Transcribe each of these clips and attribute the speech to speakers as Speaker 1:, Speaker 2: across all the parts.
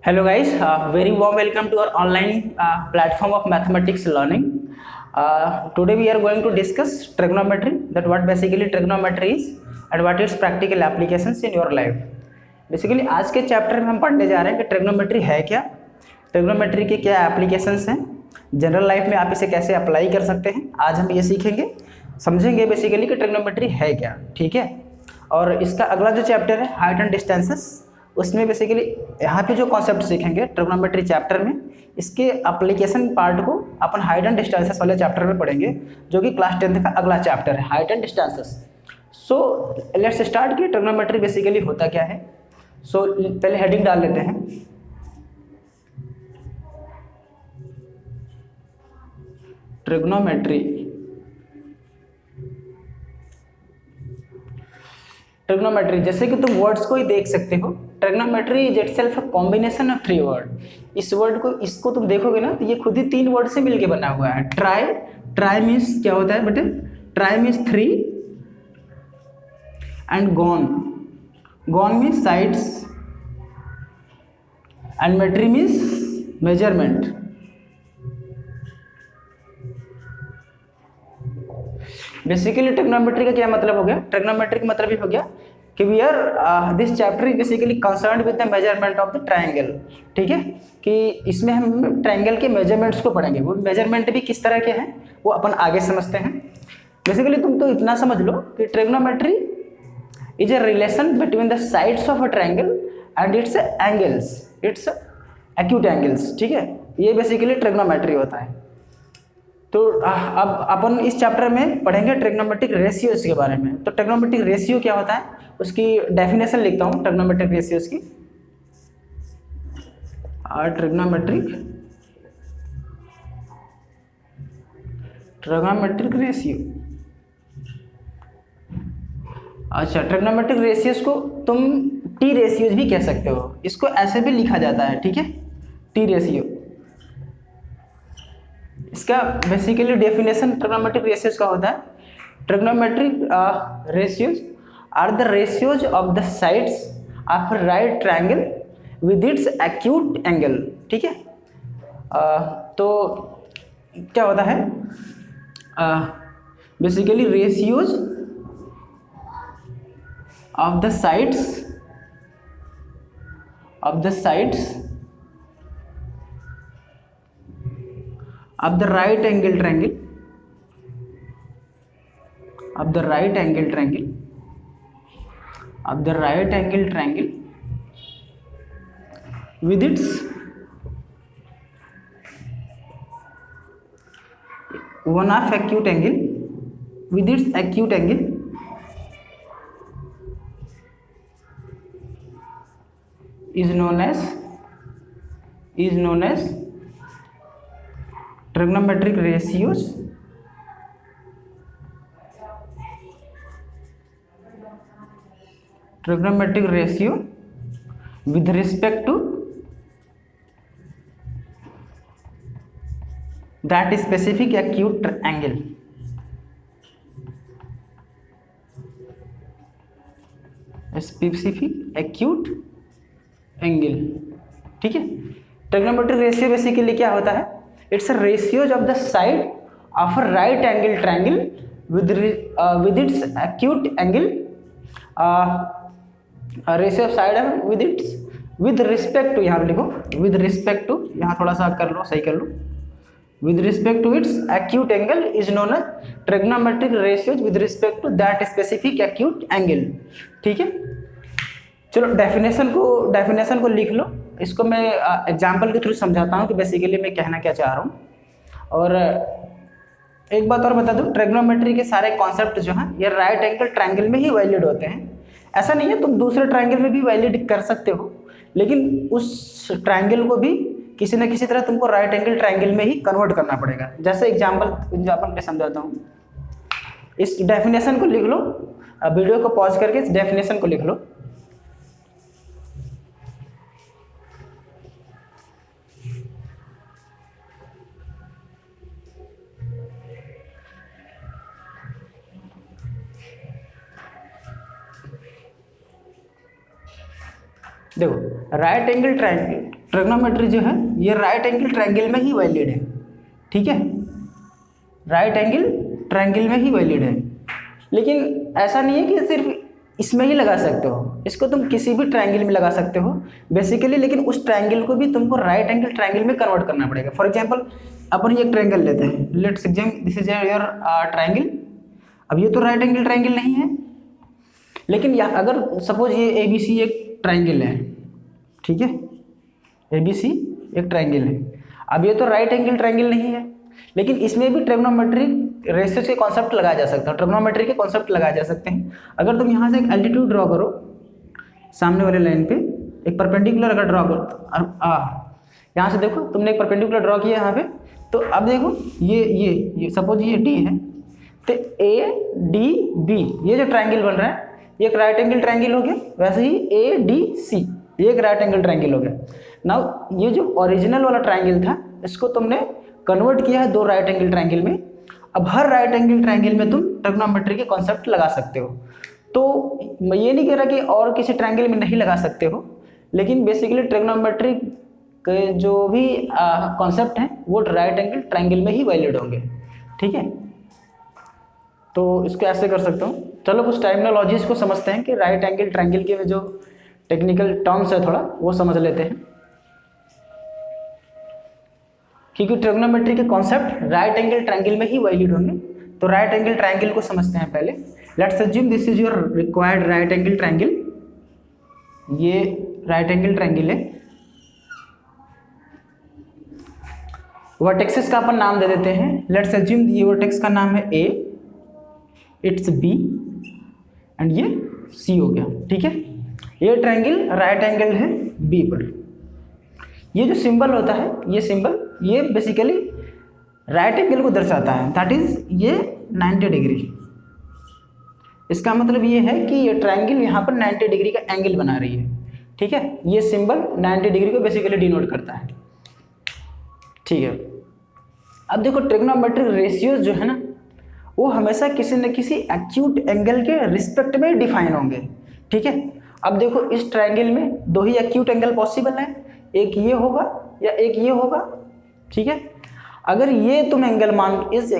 Speaker 1: Hello guys, very warm welcome to our online platform of mathematics learning. Today we are going to discuss trigonometry, that what basically trigonometry is and what its practical applications in your life. Basically आज के chapter में हम पढ़ने जा रहे हैं कि trigonometry है क्या, ट्रिग्नोमेट्री के क्या एप्लीकेशंस हैं, जनरल लाइफ में आप इसे कैसे अप्लाई कर सकते हैं। आज हम ये सीखेंगे, समझेंगे बेसिकली कि ट्रिग्नोमेट्री है क्या, ठीक है। और इसका अगला जो चैप्टर है हाइट एंड डिस्टेंसेस, उसमें बेसिकली यहाँ पे जो कॉन्सेप्ट सीखेंगे ट्रिग्नोमेट्री चैप्टर में, इसके एप्लीकेशन पार्ट को अपन हाइट एंड डिस्टेंसेस वाले चैप्टर में पढ़ेंगे, जो कि क्लास 10th का अगला चैप्टर है, height and distances. So let's start कि ट्रिग्नोमेट्री बेसिकली होता क्या है। सो पहले हेडिंग डाल लेते हैं, ट्रिग्नोमेट्री। ट्रिग्नोमेट्री जैसे कि तुम वर्ड्स को ही देख सकते हो, trigonometry is itself a combination of 3 word. इस वर्ड को, इसको तुम देखोगे ना तो ये खुद ही 3 वर्ड से मिलके बना हुआ है। ट्राई मीन्स क्या होता है बेटे, tri means 3 and gon means sides and metry means measurement. Basically trigonometry का क्या मतलब हो गया, ट्रिग्नोमेट्री का मतलब ये हो गया कि we are this chapter is basically concerned with the measurement of the triangle. ठीक है, कि इसमें हम ट्रायंगल के मेजरमेंट्स को पढ़ेंगे। वो मेजरमेंट भी किस तरह के हैं वो अपन आगे समझते हैं। बेसिकली तुम तो इतना समझ लो कि trigonometry is a relation between the sides of a triangle and it's angles, it's acute angles. ठीक है, ये बेसिकली ट्रिग्नोमेट्री होता है। तो अब अपन इस चैप्टर में पढ़ेंगे ट्रिग्नोमेट्रिक रेशियोज के बारे में। तो ट्रिग्नोमेट्रिक रेशियो क्या होता है, उसकी डेफिनेशन लिखता हूँ ट्रिग्नोमेट्रिक रेशियोज की। Trigonometric ratio. अच्छा, ट्रिग्नोमेट्रिक रेशियोज को तुम टी रेशियोज भी कह सकते हो, इसको ऐसे भी लिखा जाता है। ठीक है, टी रेशियो। इसका बेसिकली डेफिनेशन ट्रिग्नोमेट्रिक रेशियोज का होता है, trigonometric ratios are the ratios of the sides of right triangle with its acute angle. ठीक है, तो क्या होता है, basically ratios of the sides of the right angle triangle with its one half acute angle with its acute angle is known as trigonometric ratios with respect to that specific acute angle। ठीक है, trigonometric ratio basically क्या होता है, it's a ratios of the side of a right angle triangle with its acute angle, ratio of side with respect to, यहाँ पे लिखो with respect to, यहाँ थोड़ा सा कर लो, सही कर लो, with respect to its acute angle is known as trigonometric ratios with respect to that specific acute angle। ठीक है, चलो डेफिनेशन को लिख लो। इसको मैं एग्जांपल के थ्रू समझाता हूँ कि बेसिकली मैं कहना क्या चाह रहा हूँ। और एक बात और बता दूँ, ट्रिग्नोमेट्री के सारे कॉन्सेप्ट जो हैं ये राइट एंगल ट्रायंगल में ही वैलिड होते हैं। ऐसा नहीं है तुम दूसरे ट्रायंगल में भी वैलिड कर सकते हो, लेकिन उस ट्रायंगल को भी किसी न किसी तरह तुमको राइट एंगल ट्रायंगल में ही कन्वर्ट करना पड़ेगा। जैसे एग्जाम्पल पे समझाता हूँ। इस डेफिनेशन को लिख लो, वीडियो को पॉज करके इस डेफिनेशन को लिख लो। देखो राइट एंगल ट्रिग्नोमेट्री जो है ये राइट एंगल ट्रायंगल में ही वैलिड है, ठीक है, राइट एंगल ट्रायंगल में ही वैलिड है। लेकिन ऐसा नहीं है कि सिर्फ इसमें ही लगा सकते हो, इसको तुम किसी भी ट्रायंगल में लगा सकते हो बेसिकली, लेकिन उस ट्रायंगल को भी तुमको राइट एंगल ट्रायंगल में कन्वर्ट करना पड़ेगा। फॉर एग्जांपल अपन ये ट्रायंगल लेते हैं, let's exam this is your triangle. अब ये तो राइट एंगल ट्रायंगल नहीं है, लेकिन अगर सपोज ये ए बी सी एक ट्रायंगल है, ठीक है, ए बी सी एक ट्रायंगल है। अब ये तो राइट एंगल ट्रायंगल नहीं है, लेकिन इसमें भी ट्रिग्नोमेट्रिक रेशियोज के कॉन्सेप्ट लगाया जा सकता है, ट्रिग्नोमेट्री के कॉन्सेप्ट लगाए जा सकते हैं। अगर तुम यहाँ से एक एल्टीट्यूड ड्रॉ करो सामने वाले लाइन पे, एक परपेंडिकुलर अगर ड्रॉ करो, यहाँ से देखो तुमने एक परपेंडिकुलर ड्रॉ किया यहाँ पे, तो अब देखो ये सपोज ये डी है, तो ए डी बी ये जो ट्रायंगल बन रहा है ये एक राइट एंगल ट्रायंगल हो गया। वैसे ही ए डी सी ये एक राइट एंगल ट्रायंगल हो गया। नाउ ये जो ओरिजिनल वाला ट्रायंगल था इसको तुमने कन्वर्ट किया है दो राइट एंगल ट्रायंगल में। अब हर राइट एंगल ट्रायंगल में तुम ट्रिग्नोमेट्री के कॉन्सेप्ट लगा सकते हो। तो मैं ये नहीं कह रहा कि और किसी ट्रायंगल में नहीं लगा सकते हो, लेकिन बेसिकली ट्रिग्नोमेट्री के जो भी कॉन्सेप्ट हैं वो राइट एंगल ट्रायंगल में ही वैलिड होंगे, ठीक है। तो इसको ऐसे कर सकता हूँ। चलो कुछ टर्मिनोलॉजीज को समझते हैं कि राइट एंगल ट्रायंगल के जो टेक्निकल टर्म्स है थोड़ा वो समझ लेते हैं, क्योंकि ट्रिग्नोमेट्री के कॉन्सेप्ट राइट एंगल ट्रायंगल में ही वैलिड होंगे। तो राइट एंगल ट्रायंगल को समझते हैं पहले। Let's assume this is your required right angle triangle. ये राइट एंगल ट्रायंगल है, वर्टेक्सेस का अपन नाम दे देते हैं। लेट्स अज्यूम ये वर्टेक्स का नाम है ए, इट्स बी एंड ये सी हो गया, ठीक है। ये ट्रायंगल राइट एंगल है बी पर। ये जो सिंबल होता है ये सिंबल ये बेसिकली राइट एंगल को दर्शाता है, दैट इज ये 90 डिग्री। इसका मतलब ये है कि ये ट्रायंगल यहाँ पर 90 डिग्री का एंगल बना रही है, ठीक है। ये सिंबल 90 डिग्री को बेसिकली डिनोट करता है, ठीक है। अब देखो ट्रिग्नोमेट्रिक रेशियोज जो है ना वो हमेशा किसी न किसी एक्यूट एंगल के रिस्पेक्ट में डिफाइन होंगे, ठीक है। अब देखो इस ट्रायंगल में दो ही एक्यूट एंगल पॉसिबल है, एक ये होगा या एक ये होगा, ठीक है। अगर ये तुम एंगल मान इस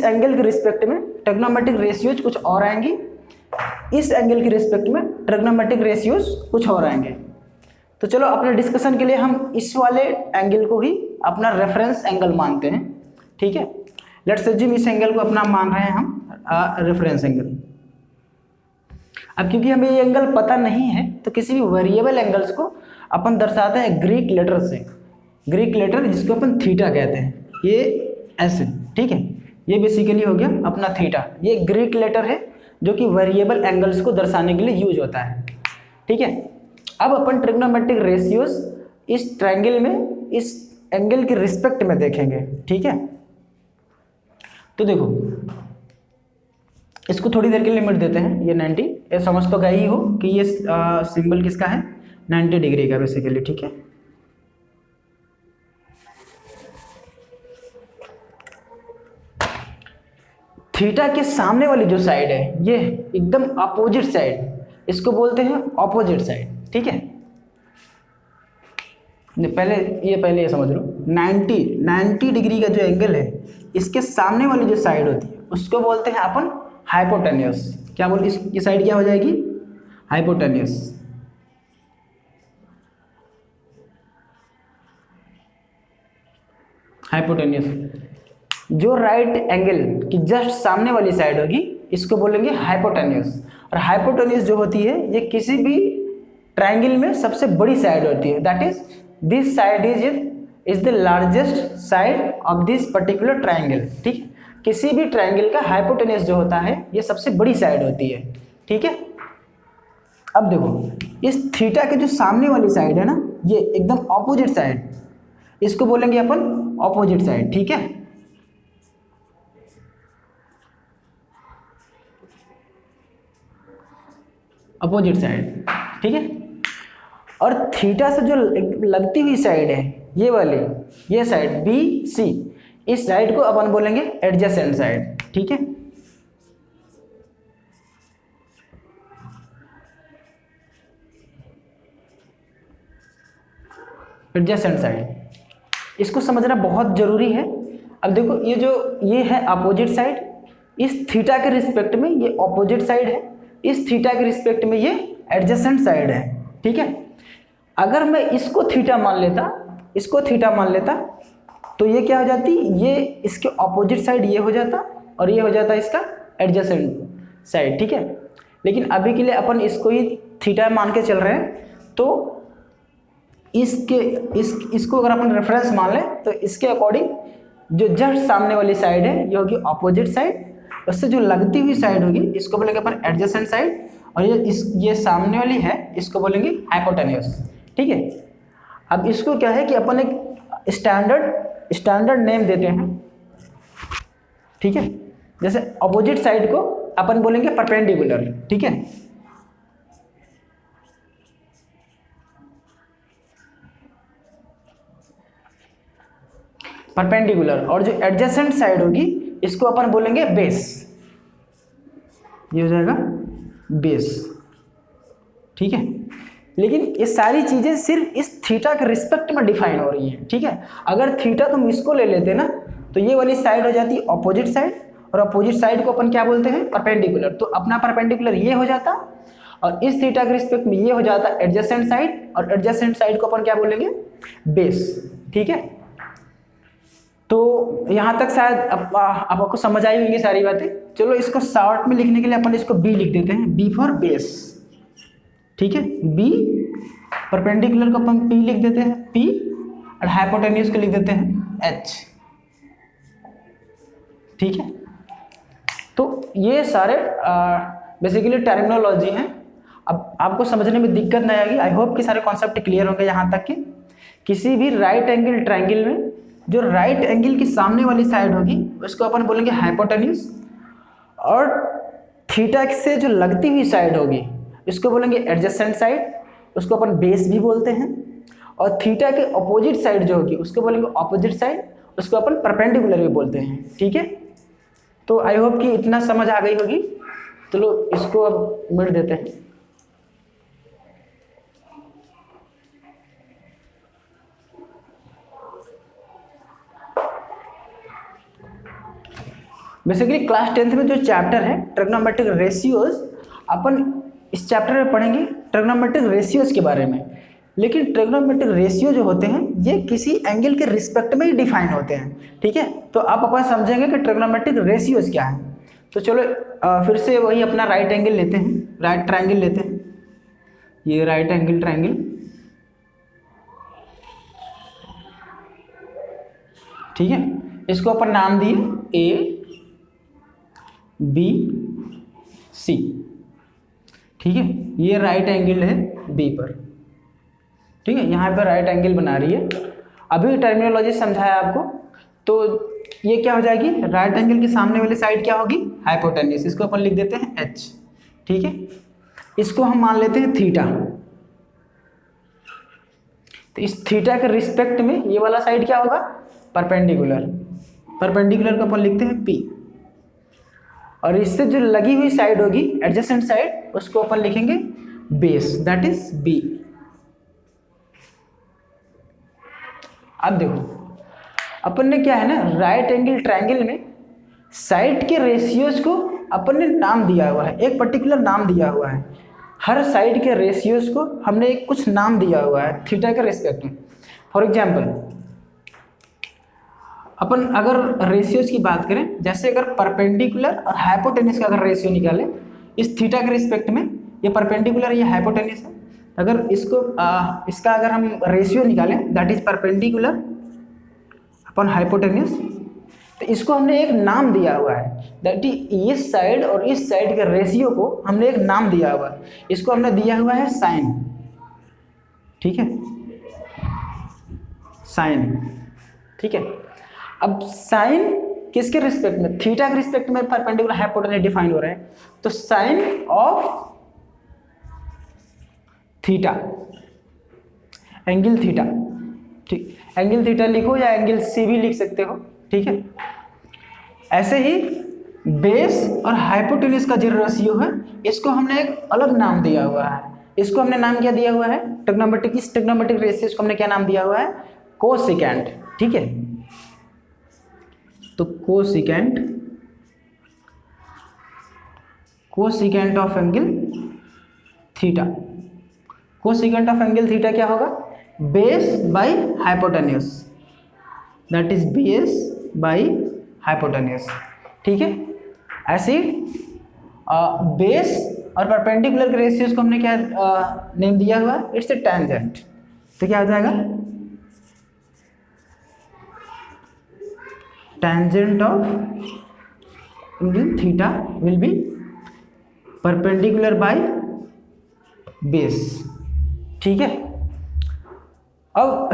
Speaker 1: एंगल के रिस्पेक्ट में ट्रिग्नोमेट्रिक रेशियोज कुछ और आएंगी, इस एंगल के रिस्पेक्ट में ट्रिग्नोमेट्रिक रेशियोज कुछ और आएंगे। तो चलो अपने डिस्कशन के लिए हम इस वाले एंगल को ही अपना रेफरेंस एंगल मानते हैं, ठीक है। लेट्स अज्यूम इस एंगल को अपना मान रहे हैं हम रेफरेंस एंगल। अब क्योंकि हमें ये एंगल पता नहीं है तो किसी भी वेरिएबल एंगल्स को अपन दर्शाते हैं ग्रीक लेटर से, ग्रीक लेटर जिसको अपन थीटा कहते हैं, ये ऐसे, ठीक है। ये बेसिकली हो गया अपना थीटा। ये ग्रीक लेटर है जो कि वेरिएबल एंगल्स को दर्शाने के लिए यूज होता है, ठीक है। अब अपन ट्रिग्नोमेट्रिक रेशियोज इस ट्रायंगल में इस एंगल के रिस्पेक्ट में देखेंगे, ठीक है। तो देखो इसको थोड़ी देर के लिए लिमिट देते हैं, ये 90, ये समझ तो गए ही हो कि ये सिंबल किसका है, 90 डिग्री का बेसिकली, ठीक है। थीटा के सामने वाली जो साइड है ये एकदम अपोजिट साइड, इसको बोलते हैं ऑपोजिट साइड, ठीक है। पहले ये समझ लो 90 डिग्री का जो एंगल है इसके सामने वाली जो साइड होती है उसको बोलते हैं अपन हाइपोटेन्यूस। क्या बोल, ये साइड क्या हो जाएगी, हाइपोटेन्यूस। हाइपोटेन्यूस जो राइट एंगल की जस्ट सामने वाली साइड होगी इसको बोलेंगे हाइपोटेन्यूस। और हाइपोटेन्यूस जो होती है ये किसी भी ट्रायंगल में सबसे बड़ी साइड होती है, that is this side is the largest side of this particular triangle, ठीक है। किसी भी ट्रायंगल का हाइपोटेन्यूस जो होता है ये सबसे बड़ी साइड होती है, ठीक है। अब देखो इस थीटा के जो सामने वाली साइड है ना ये एकदम ऑपोजिट साइड, इसको बोलेंगे अपन ऑपोजिट साइड, ठीक है। अपोजिट साइड, ठीक है। और थीटा से जो लगती हुई साइड है ये वाली, ये साइड बी सी, इस साइड को अपन बोलेंगे एडजेसेंट साइड, ठीक है। एडजेसेंट साइड, इसको समझना बहुत जरूरी है। अब देखो ये है अपोजिट साइड, इस थीटा के रिस्पेक्ट में ये अपोजिट साइड है, इस थीटा के रिस्पेक्ट में ये एडजेसेंट साइड है, ठीक है। अगर मैं इसको थीटा मान लेता, तो ये क्या हो जाती, ये इसके अपोजिट साइड ये हो जाता और ये हो जाता इसका एडजेसेंट साइड, ठीक है। लेकिन अभी के लिए अपन इसको ही थीटा मान के चल रहे हैं, तो इसको अगर अपन रेफरेंस मान लें तो इसके अकॉर्डिंग जो जस्ट सामने वाली साइड है ये होगी अपोजिट साइड, उससे जो लगती हुई साइड होगी इसको बोलेंगे अपन एडजेसेंट साइड, और ये सामने वाली है इसको बोलेंगे हाइपोटेन्यूस, ठीक है। अब इसको क्या है कि अपन एक स्टैंडर्ड नेम देते हैं, ठीक है। जैसे अपोजिट साइड को अपन बोलेंगे परपेंडिकुलर, ठीक है। परपेंडिकुलर, और जो एडजेसेंट साइड होगी इसको अपन बोलेंगे बेस, ये हो जाएगा बेस, ठीक है। लेकिन ये सारी चीजें सिर्फ इस थीटा के रिस्पेक्ट में डिफाइन हो रही हैं, ठीक है। अगर थीटा तुम इसको ले लेते ना तो ये वाली साइड हो जाती अपोजिट साइड, और अपोजिट साइड को अपन क्या बोलते हैं, परपेंडिकुलर। तो अपना परपेंडिकुलर ये हो जाता, और इस थीटा के रिस्पेक्ट में ये हो जाता एडजेसेंट साइड, और एडजेसेंट साइड को अपन क्या बोलेंगे, बेस, ठीक है। तो यहाँ तक शायद अब आपको समझ आई होंगी सारी बातें। चलो इसको शॉर्ट में लिखने के लिए अपन इसको बी लिख देते हैं, बी फॉर बेस, ठीक है। बी, परपेंडिकुलर को अपन पी लिख देते हैं पी, और हाइपोटेन्यूस को लिख देते हैं एच, ठीक है। तो ये सारे बेसिकली टर्मिनोलॉजी हैं। अब आपको समझने में दिक्कत नहीं आएगी, आई होप कि सारे कॉन्सेप्ट क्लियर होंगे यहाँ तक कि किसी भी राइट एंगल ट्रायंगल में जो राइट एंगल की सामने वाली साइड होगी उसको अपन बोलेंगे हाइपोटेन्यूस, और थीटा से जो लगती हुई साइड होगी इसको बोलेंगे एडजेसेंट साइड, उसको अपन बेस भी बोलते हैं। और थीटा के अपोजिट साइड जो होगी उसको बोलेंगे अपोजिट साइड, उसको अपन परपेंडिकुलर भी बोलते हैं, ठीक है। तो आई होप कि इतना समझ आ गई होगी। चलो इसको अब मिट देते हैं। बेसिकली क्लास 10th में जो चैप्टर है ट्रिग्नोमेट्रिक रेशियोज, अपन इस चैप्टर में पढ़ेंगे ट्रिग्नोमेट्रिक रेशियोज के बारे में। लेकिन ट्रिग्नोमेट्रिक रेशियो जो होते हैं ये किसी एंगल के रिस्पेक्ट में ही डिफाइन होते हैं, ठीक है। तो आप अपन समझेंगे कि ट्रिग्नोमेट्रिक रेशियोज क्या है। तो चलो फिर से वही अपना राइट एंगल लेते हैं, राइट ट्रायंगल लेते हैं, ये राइट एंगल ट्रायंगल, ठीक है। इसको अपन नाम दिए ए बी सी, ठीक है। ये राइट एंगल है बी पर, ठीक है। यहाँ पर राइट एंगल बना रही है। अभी टर्मिनोलॉजी समझाया आपको, तो ये क्या हो जाएगी, राइट एंगल के सामने वाली साइड क्या होगी, हाइपोटेन्यूस, इसको अपन लिख देते हैं एच, ठीक है। इसको हम मान लेते हैं थीटा, तो इस थीटा के रिस्पेक्ट में ये वाला साइड क्या होगा, परपेंडिकुलर, परपेंडिकुलर को अपन लिखते हैं पी, और इससे जो लगी हुई साइड होगी एडजेसेंट साइड उसको अपन लिखेंगे बेस, दैट इज बी। अब देखो अपन ने क्या है ना, राइट एंगल ट्रायंगल में साइड के रेशियोज को अपन ने नाम दिया हुआ है, एक पर्टिकुलर नाम दिया हुआ है। हर साइड के रेशियोज को हमने एक कुछ नाम दिया हुआ है थीटा के रिस्पेक्ट में। फॉर एग्जाम्पल अपन अगर रेशियोज की बात करें, जैसे अगर परपेंडिकुलर और हाइपोटेन्यूस का अगर रेशियो निकालें इस थीटा के रिस्पेक्ट में, ये परपेंडिकुलर ये हाइपोटेन्यूस है, अगर इसको इसका अगर हम रेशियो निकालें that is perpendicular upon hypotenuse, तो इसको हमने एक नाम दिया हुआ है, दैट इज इस साइड और इस साइड के रेशियो को हमने एक नाम दिया हुआ है, इसको हमने दिया हुआ है साइन, ठीक है, साइन, ठीक है। अब साइन किसके रिस्पेक्ट में, थीटा के रिस्पेक्ट में परपेंडिकुलर हाइपोटेन्यूस डिफाइन हो रहे हैं, तो sine of theta, angle theta, ठीक, एंगल थीटा लिखो या एंगल सी भी लिख सकते हो, ठीक है। ऐसे ही बेस और हाइपोटेन्यूस का जो रेशियो है इसको हमने एक अलग नाम दिया हुआ है, इसको हमने नाम क्या दिया हुआ है, ट्रिग्नोमेट्रिक, इस ट्रिग्नोमेट्रिक रेशियो को हमने क्या नाम दिया हुआ है, कोसेकेंट। ठीक है, तो cosecant of angle theta. Cosecant of angle theta क्या होगा, base by hypotenuse, that is base by hypotenuse. ठीक है, ऐसे बेस और परपेंडिकुलर के रेशियोज को हमने क्या नेम दिया हुआ है, इट्स ए टेंजेंट। तो क्या हो जाएगा, tangent of angle theta will be perpendicular by base. ठीक है, अब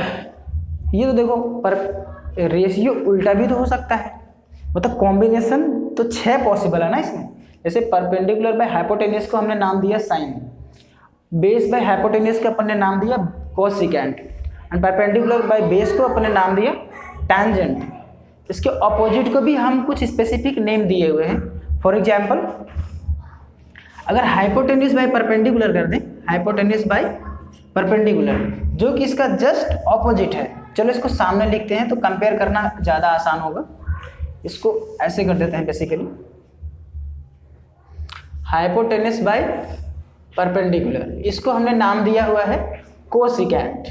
Speaker 1: ये तो देखो पर रेशियो उल्टा भी तो हो सकता है, मतलब कॉम्बिनेशन तो 6 पॉसिबल है ना इसमें। जैसे परपेंडिकुलर बाय हाइपोटेन्यूज को हमने नाम दिया साइन, बेस बाय हाइपोटेन्यूज को अपन ने नाम दिया cosecant, and perpendicular by base को अपन ने नाम दिया टेंजेंट। इसके ऑपोजिट को भी हम कुछ स्पेसिफिक नेम दिए हुए हैं। फॉर एग्जाम्पल, अगर हाइपोटेन्यूज बाय परपेंडिकुलर कर दें, हाइपोटेन्यूज बाय परपेंडिकुलर, जो कि इसका जस्ट ऑपोजिट है, चलो इसको सामने लिखते हैं तो कंपेयर करना ज़्यादा आसान होगा। इसको ऐसे कर देते हैं बेसिकली, हाइपोटेन्यूज बाय परपेंडिकुलर, इसको हमने नाम दिया हुआ है कोसेकेंट।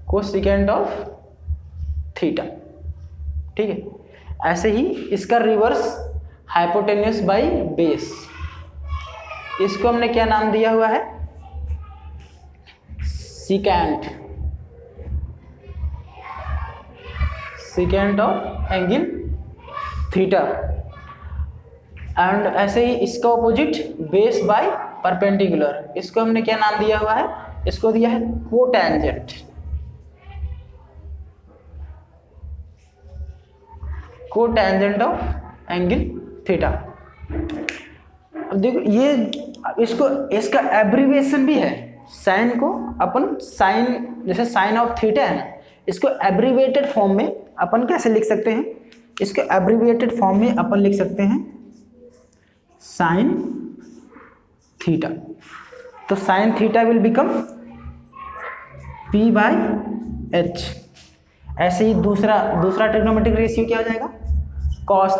Speaker 1: Cosecant of theta. ठीक है, ऐसे ही इसका रिवर्स हाइपोटेन्यूज बाय बेस, इसको हमने क्या नाम दिया हुआ है, secant of angle theta. And ऐसे ही इसका ऑपोजिट बेस बाय परपेंडिकुलर, इसको हमने क्या नाम दिया हुआ है, इसको दिया है कोटेंजेंट ऑफ एंगल थीटा। अब देखो ये इसका एब्रीविएशन भी है, साइन को अपन साइन, जैसे साइन ऑफ थीटा है ना, इसको एब्रीविएटेड फॉर्म में अपन कैसे लिख सकते हैं, इसको एब्रीविएटेड फॉर्म में अपन लिख सकते हैं साइन थीटा। तो sine theta will become P/H। ऐसे ही दूसरा ट्रिग्नोमेट्रिक रेशियो क्या हो जाएगा, cos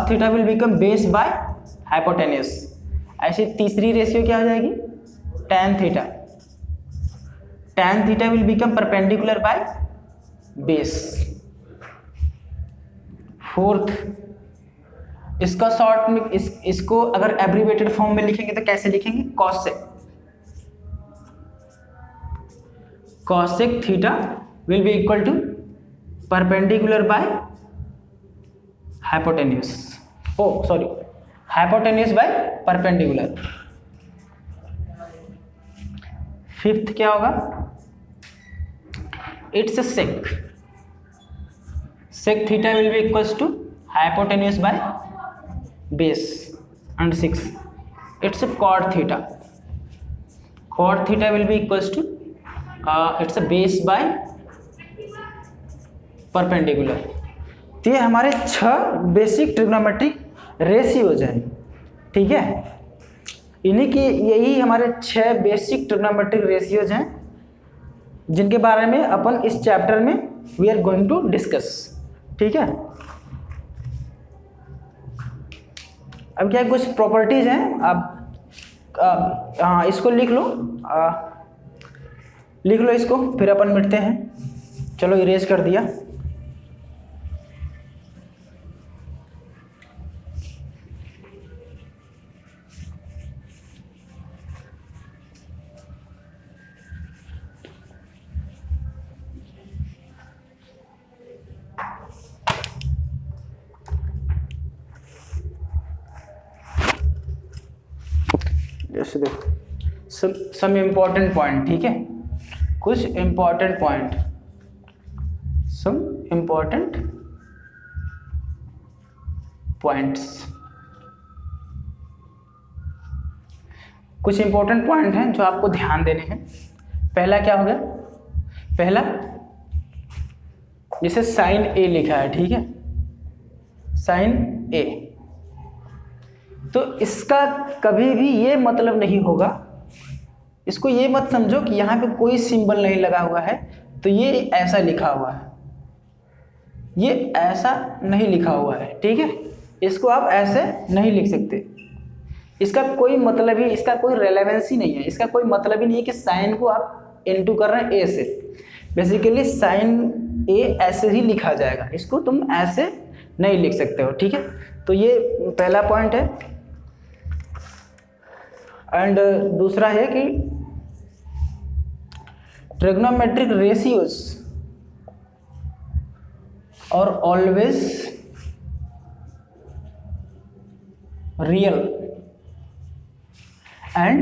Speaker 1: theta will become base by hypotenuse. ऐसे तीसरी रेशियो क्या हो जाएगी, tan theta will become perpendicular by base. Fourth, इसका शॉर्ट में इसको अगर एब्रीवेटेड फॉर्म में लिखेंगे तो कैसे लिखेंगे, cosec theta will be equal to perpendicular by hypotenuse, hypotenuse by perpendicular. Fifth क्या होगा, it's sec theta will be equals to hypotenuse by base. And 6, it's cot theta will be equals to it's base by perpendicular. तो ये हमारे 6 basic trigonometric ratios हैं। ठीक है, इन्हीं की यही हमारे 6 बेसिक ट्रिग्नोमेट्रिक रेशियोज हैं जिनके बारे में अपन इस चैप्टर में we are going to discuss. ठीक है, अब क्या कुछ प्रॉपर्टीज हैं, आप हाँ इसको लिख लो इसको, फिर अपन मिटते हैं। चलो इरेज कर दिया। जैसे देखो सम इम्पोर्टेंट पॉइंट, ठीक है, कुछ important point, some important points, कुछ इंपॉर्टेंट पॉइंट हैं जो आपको ध्यान देने हैं। पहला क्या हो गया, पहला जैसे साइन ए लिखा है, ठीक है, साइन ए। तो इसका कभी भी ये मतलब नहीं होगा, इसको ये मत समझो कि यहाँ पे कोई सिंबल नहीं लगा हुआ है तो ये ऐसा लिखा हुआ है, ये ऐसा नहीं लिखा हुआ है, ठीक है। इसको आप ऐसे नहीं लिख सकते, इसका कोई मतलब ही, इसका कोई रेलेवेंसी नहीं है, इसका कोई मतलब ही नहीं है कि साइन को आप इनटू कर रहे हैं ए से। बेसिकली साइन ए ऐसे ही लिखा जाएगा, इसको तुम ऐसे नहीं लिख सकते हो, ठीक है। तो ये पहला पॉइंट है। एंड दूसरा है कि ट्रिग्नोमेट्रिक रेशियोज और always real and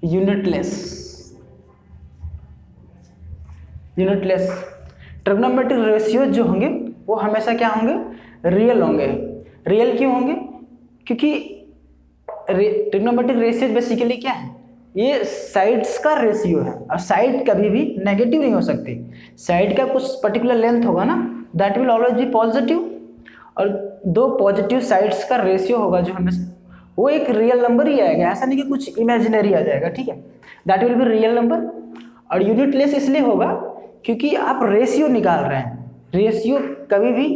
Speaker 1: unitless. Trigonometric ratio जो होंगे वो हमेशा क्या होंगे, रियल होंगे। रियल क्यों होंगे, क्योंकि ट्रिग्नोमेट्रिक रेशियो बेसिकली क्या है, ये साइड्स का रेशियो है और साइड कभी भी नेगेटिव नहीं हो सकती। साइड का कुछ पर्टिकुलर लेंथ होगा ना, that will always be positive, और दो पॉजिटिव साइड्स का रेशियो होगा जो हमेशा, वो एक रियल नंबर ही आएगा, ऐसा नहीं कि कुछ इमेजिनरी आ जाएगा, ठीक है। That will be real number. और यूनिटलेस इसलिए होगा क्योंकि आप रेशियो निकाल रहे हैं। रेशियो कभी भी,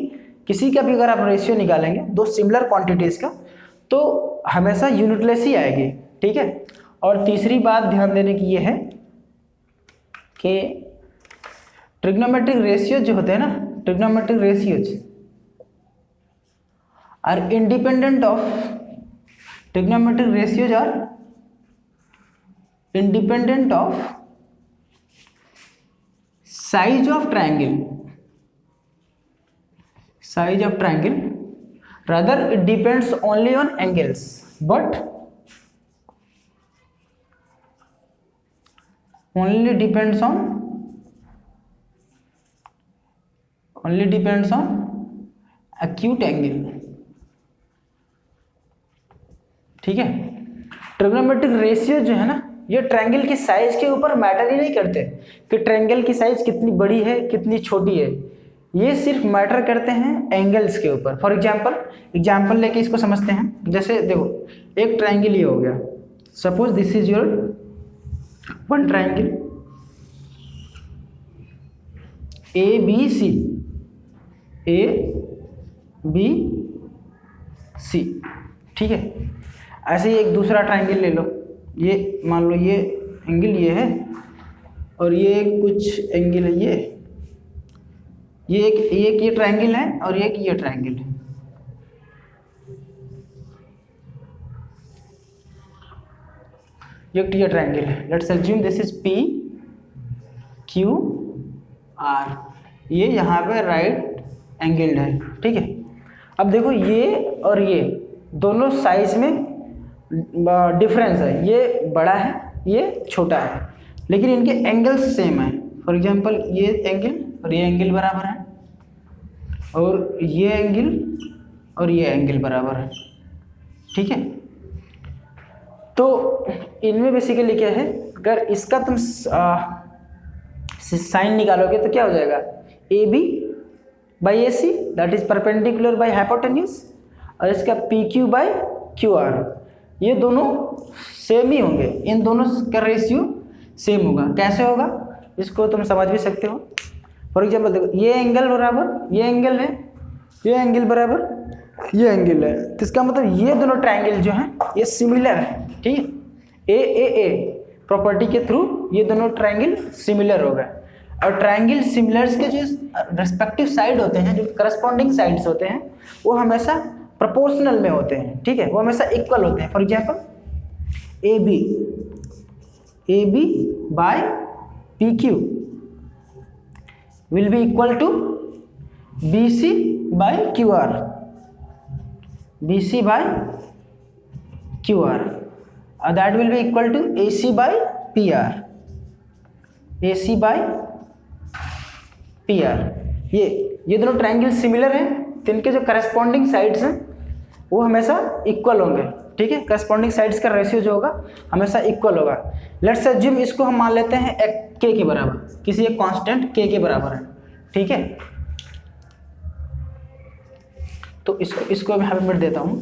Speaker 1: किसी का भी अगर आप रेशियो निकालेंगे दो सिमिलर क्वांटिटीज़ का, तो हमेशा यूनिटलेस ही आएगी, ठीक है। और तीसरी बात ध्यान देने की ये है कि ट्रिग्नोमेट्रिक रेशियो जो होते हैं ना, trigonometric ratios are independent of, trigonometric ratios are independent of size of triangle, rather it depends only on angles, but only depends on acute angle, ठीक है। ट्रिग्नोमेट्रिक रेशियो जो है ना, ये ट्रायंगल की साइज के ऊपर मैटर ही नहीं करते कि ट्रायंगल की साइज कितनी बड़ी है कितनी छोटी है, ये सिर्फ मैटर करते हैं एंगल्स के ऊपर। फॉर एग्जांपल लेके इसको समझते हैं। जैसे देखो, एक ट्रायंगल ये हो गया, suppose this is your one triangle A B C, ठीक है। ऐसे ही एक दूसरा ट्रायंगल ले लो, ये मान लो ये एंगल ये है और ये कुछ एंगल है, ये एक ये ट्रायंगल है और एक ये ट्रायंगल है। ये ट्रायंगल है, let's assume this is P Q R, ये यहाँ पे राइट एंगल है, ठीक है। अब देखो ये और ये दोनों साइज में डिफरेंस है, ये बड़ा है ये छोटा है, लेकिन इनके एंगल्स सेम है। फॉर एग्जांपल ये एंगल और ये एंगल बराबर है, और ये एंगल और ये एंगल बराबर है, ठीक है। तो इनमें बेसिकली क्या है, अगर इसका तुम साइन निकालोगे तो क्या हो जाएगा, A B by A C that is perpendicular by hypotenuse, और इसका P Q by Q R, ये दोनों सेम ही होंगे, इन दोनों का रेशियो सेम होगा। कैसे होगा इसको तुम समझ भी सकते हो। फॉर एग्जांपल देखो, ये एंगल बराबर ये एंगल है, ये एंगल बराबर ये एंगल है, तो इसका मतलब ये दोनों ट्रायंगल जो हैं ये सिमिलर है, ठीक है। ए प्रॉपर्टी के थ्रू ये दोनों ट्रायंगल सिमिलर हो गए। और ट्रायंगल सिमिलर्स के जो रेस्पेक्टिव साइड होते हैं, जो करस्पॉन्डिंग साइड्स होते हैं, वो हमेशा प्रोपोर्शनल में होते हैं, ठीक है, वो हमेशा इक्वल होते हैं। For example A B by P Q will be equal to B C by Q R, B C by Q R, और that will be equal to A C by P R, A C by P R. ये दोनों triangle similar हैं, तो इनके जो corresponding sides हैं वो हमेशा इक्वल होंगे, ठीक है। करस्पॉन्डिंग साइड्स का रेशियो जो होगा हमेशा इक्वल होगा। लेट्स अज्यूम इसको हम मान लेते हैं के के बराबर, किसी एक कांस्टेंट के बराबर है, ठीक है। तो इसको मैं यहाँ पे मिट देता हूँ।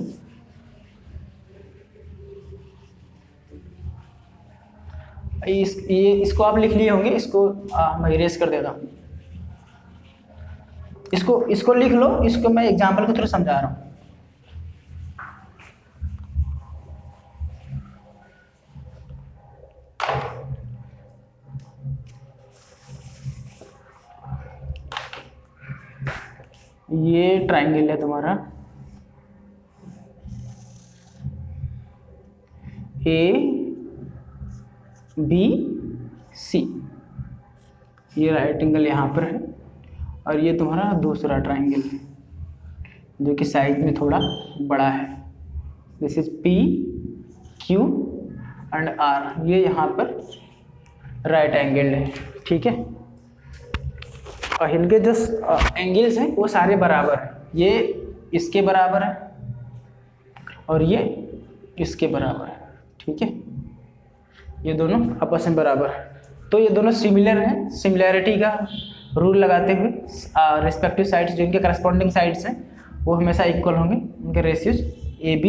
Speaker 1: इसको आप लिख लिए होंगे, इसको मैं इरेज कर देता हूँ। इसको लिख लो, इसको मैं एग्जाम्पल के थ्रू समझा रहा हूँ। ये ट्राइंगल है तुम्हारा ABC, ये राइट एंगल यहाँ पर है, और ये तुम्हारा दूसरा ट्राइंगल है जो कि साइज में थोड़ा बड़ा है। This is PQ and R, ये यहाँ पर राइट एंगल है, ठीक है। और इनके जो एंगल्स हैं वो सारे बराबर हैं, ये इसके बराबर है और ये इसके बराबर है, ठीक है। ये दोनों आपस में बराबर है, तो ये दोनों सिमिलर हैं। सिमिलैरिटी का रूल लगाते हुए रिस्पेक्टिव साइड्स जो इनके करस्पॉन्डिंग साइड्स हैं वो हमेशा इक्वल होंगे। इनके ratios AB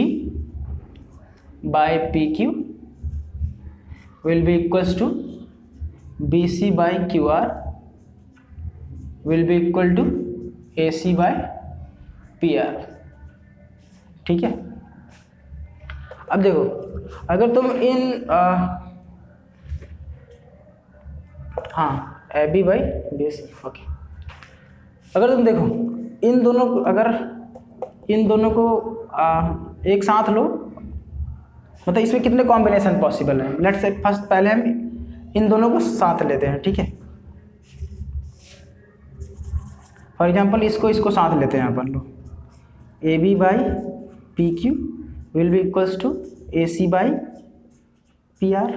Speaker 1: by PQ will be equals to BC by QR will be equal to AC by PR, ठीक है। अब देखो, अगर तुम इन AB बाई BC, ओके। अगर तुम देखो इन दोनों को एक साथ लो, मतलब इसमें कितने कॉम्बिनेशन पॉसिबल है। लेट्स से फर्स्ट पहले हम इन दोनों को साथ लेते हैं, ठीक है। फॉर एग्जांपल इसको साथ लेते हैं अपन लोग, AB by PQ will be equals to AC by PR।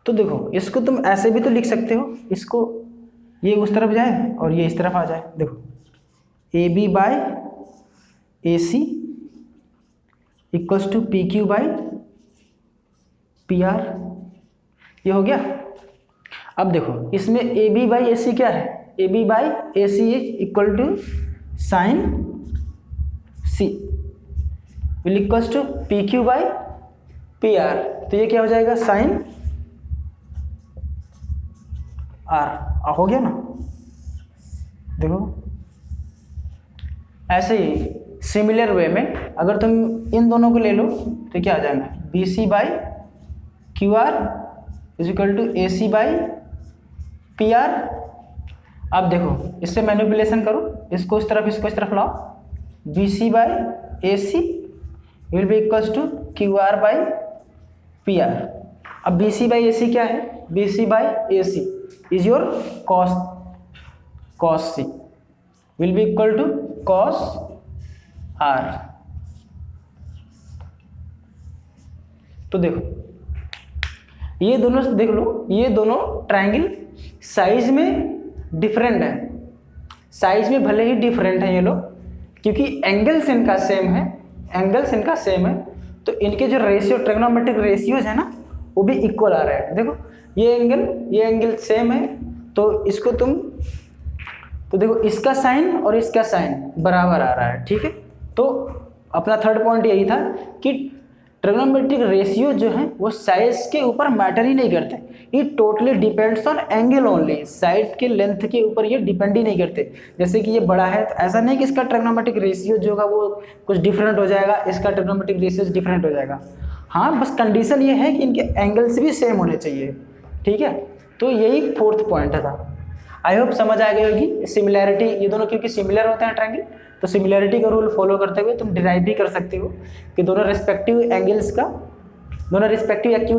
Speaker 1: तो देखो इसको तुम ऐसे भी तो लिख सकते हो, इसको ये उस तरफ जाए और ये इस तरफ आ जाए। देखो AB by AC equals to PQ by PR, ये हो गया। अब देखो इसमें AB बाई AC क्या है, AB by AC is equal to sine C will equals to PQ by PR, तो ये क्या हो जाएगा साइन R, हो गया ना। देखो ऐसे ही सिमिलर वे में अगर तुम इन दोनों को ले लो तो क्या आ जाएगा BC by QR is equal to AC by PR। अब देखो इससे मैनिपुलेशन करो, इसको इस तरफ लाओ, BC by AC will be equals to QR by PR। अब BC बाई AC क्या है, BC by AC is your cos C will be equal to cos R। तो देखो ये दोनों देख लो, ये दोनों ट्रायंगल साइज में डिफरेंट है, साइज में भले ही डिफरेंट है ये लोग, क्योंकि एंगल्स इनका सेम है, तो इनके जो रेशियो ट्रिग्नोमेट्रिक रेशियोज है ना वो भी इक्वल आ रहा है। देखो ये एंगल सेम है, तो इसको तो देखो इसका साइन और इसका साइन बराबर आ रहा है, ठीक है। तो अपना थर्ड पॉइंट यही था कि ट्रिग्नोमेट्रिक रेशियो जो है वो साइज के ऊपर मैटर ही नहीं करते, ये totally depends on angle only, side के लेंथ के ऊपर ये डिपेंड ही नहीं करते। जैसे कि ये बड़ा है तो ऐसा नहीं कि इसका ट्रिग्नोमेट्रिक रेशियो जो होगा वो कुछ डिफरेंट हो जाएगा, इसका ट्रिग्नोमेट्रिक रेशियो डिफरेंट हो जाएगा। हाँ, बस कंडीशन ये है कि इनके एंगल्स भी सेम होने चाहिए, ठीक है। तो यही फोर्थ पॉइंट था। आई होप समझ आ गई होगी। सिमिलैरिटी, ये दोनों क्योंकि सिमिलर होते हैं ट्रायंगल, तो सिमिलैरिटी का रूल फॉलो करते हुए तुम डिराइव भी कर सकते हो कि दोनों रिस्पेक्टिव एक्यूट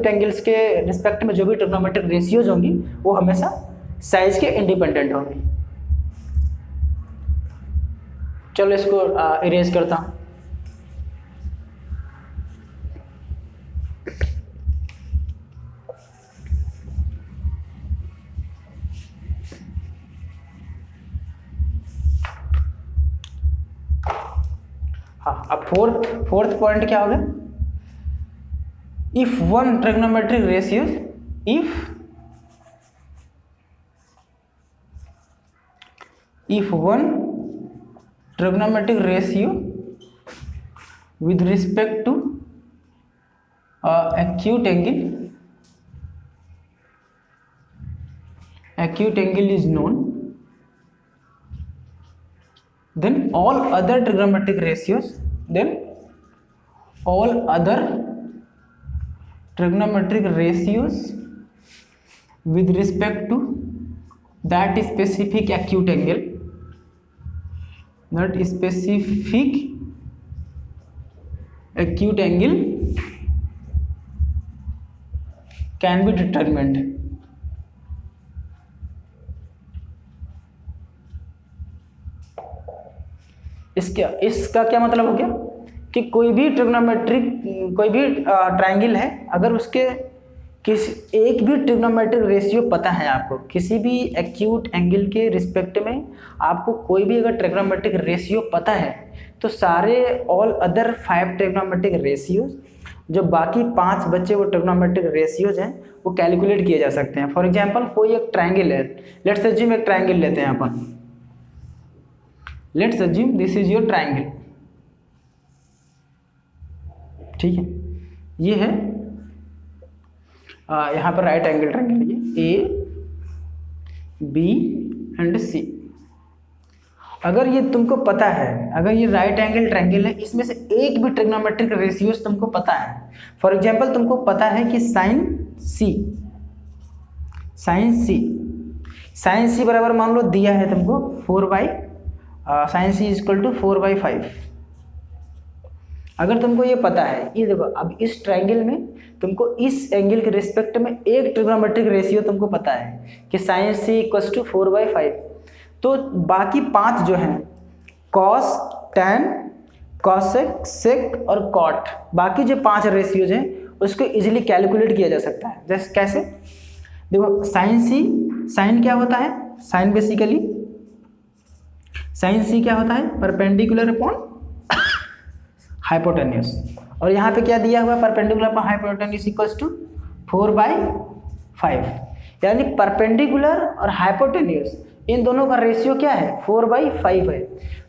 Speaker 1: एंगल्स के रिस्पेक्ट में जो भी ट्रिग्नोमेट्रिक रेशियोज होंगी वो हमेशा साइज के इंडिपेंडेंट होंगी। चलो इसको इरेज करता हूँ। हाँ, अब फोर्थ पॉइंट क्या होगा, if one trigonometric ratios if one trigonometric ratio with respect to acute angle is known, then all other trigonometric ratios with respect to that specific acute angle, can be determined. इसका क्या मतलब हो गया कि कोई भी ट्रायंगल है, अगर उसके एक भी ट्रिग्नोमेट्रिक रेशियो पता है आपको, किसी भी एक्यूट एंगल के रिस्पेक्ट में आपको कोई भी अगर ट्रिग्नोमेट्रिक रेशियो पता है, तो सारे ऑल अदर 5 ट्रिग्नोमेट्रिक रेशियोज, जो बाकी 5 बच्चे वो ट्रिग्नोमेट्रिक रेशियोज हैं, वो कैलकुलेट किए जा सकते हैं। फॉर एग्जांपल कोई एक ट्रायंगल है, लेट्स अज्यूम एक ट्रायंगल लेते हैं अपन, let's assume this is your triangle, ठीक है, ये है यहाँ पर राइट एंगल ट्रायंगल, ये ए बी एंड सी। अगर ये तुमको पता है, अगर ये राइट एंगल ट्रायंगल है, इसमें से एक भी ट्रिग्नोमेट्रिक रेशियोज तुमको पता है, फॉर एग्जांपल तुमको पता है कि साइन सी बराबर मान लो दिया है तुमको 4/, साइन सी इक्वल टू 4/5। अगर तुमको ये पता है, ये देखो अब इस ट्रायंगल में तुमको इस एंगल के रिस्पेक्ट में एक ट्रिग्नोमेट्रिक रेशियो तुमको पता है कि साइन सी इक्वल टू 4/5, तो बाकी 5 जो हैं कॉस, टैन, कॉसेक, सेक और कॉट, बाकी जो 5 रेशियोज हैं उसको इजीली कैलकुलेट किया जा सकता है। जैसे कैसे, देखो साइन क्या होता है, साइन बेसिकली साइन सी क्या होता है, परपेंडिकुलर अपॉन हाइपोटेन्यूस, और यहाँ पे क्या दिया हुआ है, perpendicular upon hypotenuse equals to 4/5, यानी परपेंडिकुलर और हाइपोटेन्यूस इन दोनों का रेशियो क्या है, 4/5 है।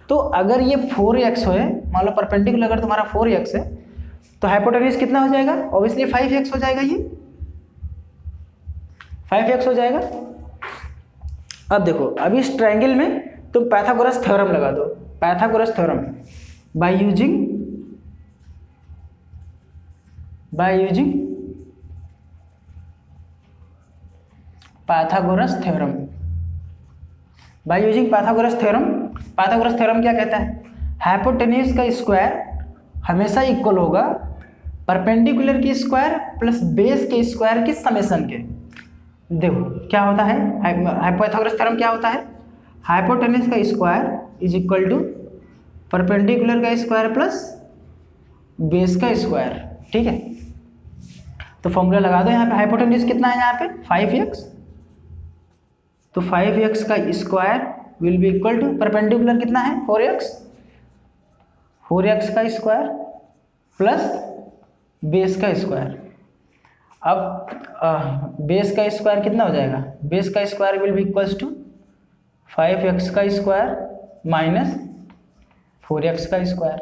Speaker 1: तो अगर ये 4x है, मान लो परपेंडिकुलर अगर तुम्हारा 4x है, तो हाइपोटेन्यूस कितना हो जाएगा, ऑब्वियसली 5x हो जाएगा, ये 5x हो जाएगा। अब देखो, अब इस ट्रायंगल में तुम पाइथागोरस थ्योरम लगा दो, Pythagoras theorem by using Pythagoras theorem, Pythagoras theorem क्या कहता है, हाइपोटेन्यूस का स्क्वायर हमेशा इक्वल होगा परपेंडिकुलर की स्क्वायर प्लस बेस के स्क्वायर के समेशन के। देखो क्या होता है, पाइथागोरस थ्योरम क्या होता है, हाइपोटेन्यूस का square is equal to perpendicular का स्क्वायर प्लस बेस का स्क्वायर, ठीक है। तो फॉर्मूला लगा दो यहाँ पे, हाइपोटेन्यूस कितना है यहाँ पे 5x, तो 5x का square will be equal to perpendicular कितना है 4x का स्क्वायर प्लस बेस का स्क्वायर। अब बेस का स्क्वायर कितना हो जाएगा, बेस का square will be equals to 5x का स्क्वायर माइनस 4x का स्क्वायर,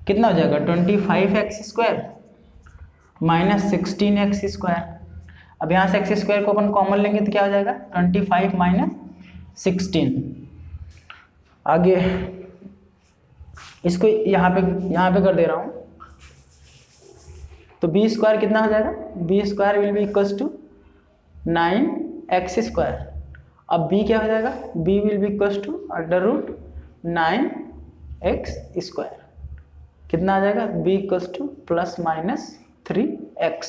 Speaker 1: कितना हो जाएगा 25x square minus 16x square. अब यहाँ से x स्क्वायर को अपन कॉमन लेंगे तो क्या हो जाएगा 25 माइनस 16। आगे इसको यहाँ पे कर दे रहा हूँ, तो बी स्क्वायर कितना हो जाएगा, B square will be equals to 9x square. अब b क्या हो जाएगा, b will be equals to √9x square, कितना आ जाएगा b equals to plus minus 3x।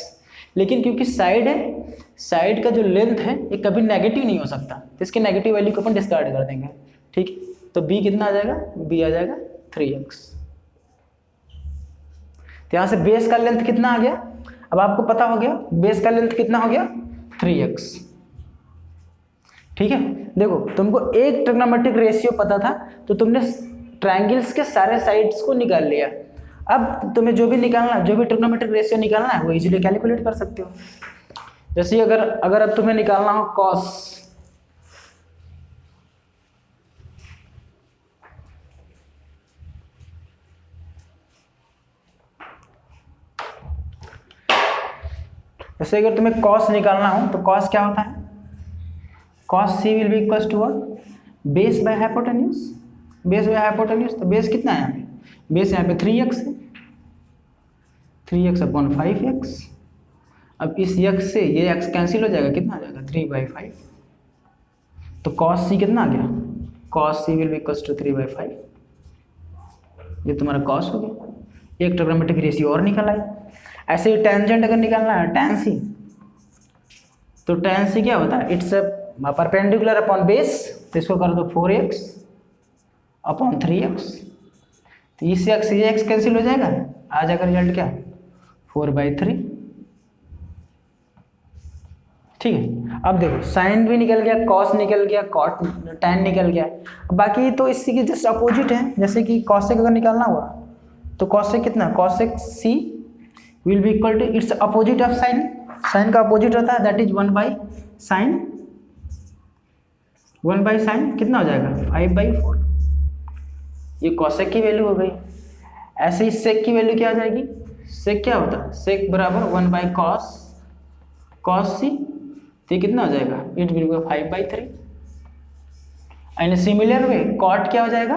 Speaker 1: लेकिन क्योंकि साइड है, साइड का जो लेंथ है ये कभी नेगेटिव नहीं हो सकता, तो इसके नेगेटिव वैल्यू को अपन डिस्कार्ड कर देंगे, ठीक। तो b कितना आ जाएगा, b आ जाएगा 3x। तो यहाँ से बेस का लेंथ कितना आ गया, अब आपको पता हो गया बेस का लेंथ कितना हो गया 3x, ठीक है। देखो तुमको एक ट्रिग्नोमेट्रिक रेशियो पता था, तो तुमने ट्रायंगल्स के सारे साइड्स को निकाल लिया। अब तुम्हें जो भी ट्रिग्नोमेट्रिक रेशियो निकालना है वो इजीली कैलकुलेट कर सकते हो। जैसे अगर अब तुम्हें निकालना हो जैसे अगर तुम्हें कॉस निकालना हो तो कॉस क्या होता है, cos C will be equals to what, base by hypotenuse, base by hypotenuse. तो बेस कितना है यहाँ पे, बेस यहाँ पे 3x है, 3x अपॉन 5x। अब इस x से ये x कैंसिल हो जाएगा, कितना आ जाएगा 3/5। तो cos c कितना आ गया, cos c will be equals to 3/5। ये तुम्हारा cos हो गया, एक ट्रिग्नोमेट्रिक रेशियो और निकल आई। ऐसे ही टेंजेंट अगर निकालना है tan c, तो tan c क्या होता है, इट्स परपेंडिकुलर अपॉन बेस, तो इसको कर दो 4x अपॉन 3x। तो इस x से ये x कैंसिल हो जाएगा, आ जाएगा रिजल्ट क्या 4/3। ठीक है। अब देखो साइन भी निकल गया, कॉस निकल गया, कॉट टैन निकल गया। बाकी तो इसी के जस्ट अपोजिट है, जैसे कि कॉसेक अगर निकालना हुआ तो कॉसेक कितना, cosec C will be equal to it's opposite of sine, sine का अपोजिट होता है दैट इज 1/sin, 1/sin कितना हो जाएगा 5/4। ये कॉसेक की वैल्यू हो गई। ऐसे ही सेक की वैल्यू क्या आ जाएगी, सेक क्या होता है, सेक बराबर 1/cos सी, तो कितना हो जाएगा, it will be 5/3। And similar way cot क्या हो जाएगा,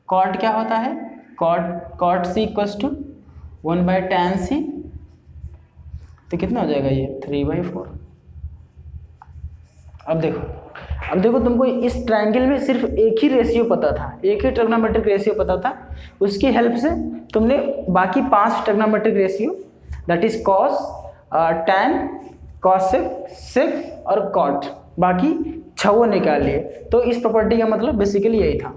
Speaker 1: कॉट क्या होता है, cot C equals to 1/tan C, तो कितना हो जाएगा ये 3/4। अब देखो तुमको इस ट्रायंगल में सिर्फ एक ही रेशियो पता था, एक ही ट्रिग्नोमेट्रिक रेशियो पता था, उसकी हेल्प से तुमने बाकी 5 trigonometric ratio that is cos, tan, cosec, sec और कॉट, बाकी 6 निकाल लिए। तो इस प्रॉपर्टी का मतलब बेसिकली यही था।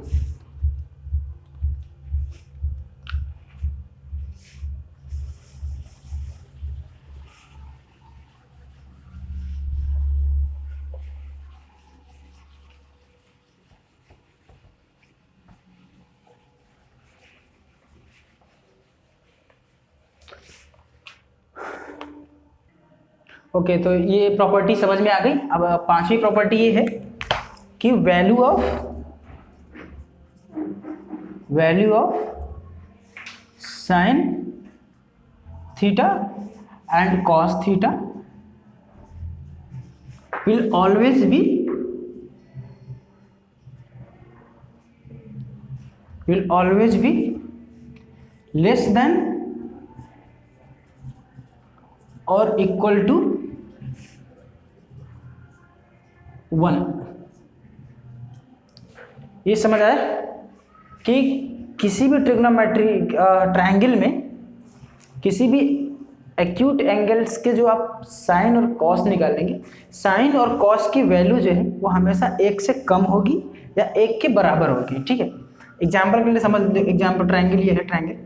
Speaker 1: ओके, तो ये प्रॉपर्टी समझ में आ गई। अब 5वीं प्रॉपर्टी ये है कि value of sine theta and cos theta will always be less than और इक्वल टू 1। ये समझ आया कि किसी भी ट्रिग्नोमेट्रिक ट्रायंगल में किसी भी एक्यूट एंगल्स के जो आप साइन और कॉस निकालेंगे, साइन और कॉस की वैल्यू जो है वो हमेशा 1 से कम होगी या 1 के बराबर होगी। ठीक है, एग्जाम्पल के लिए समझ लो, एग्जाम्पल ट्रायंगल ये है, ट्रायंगल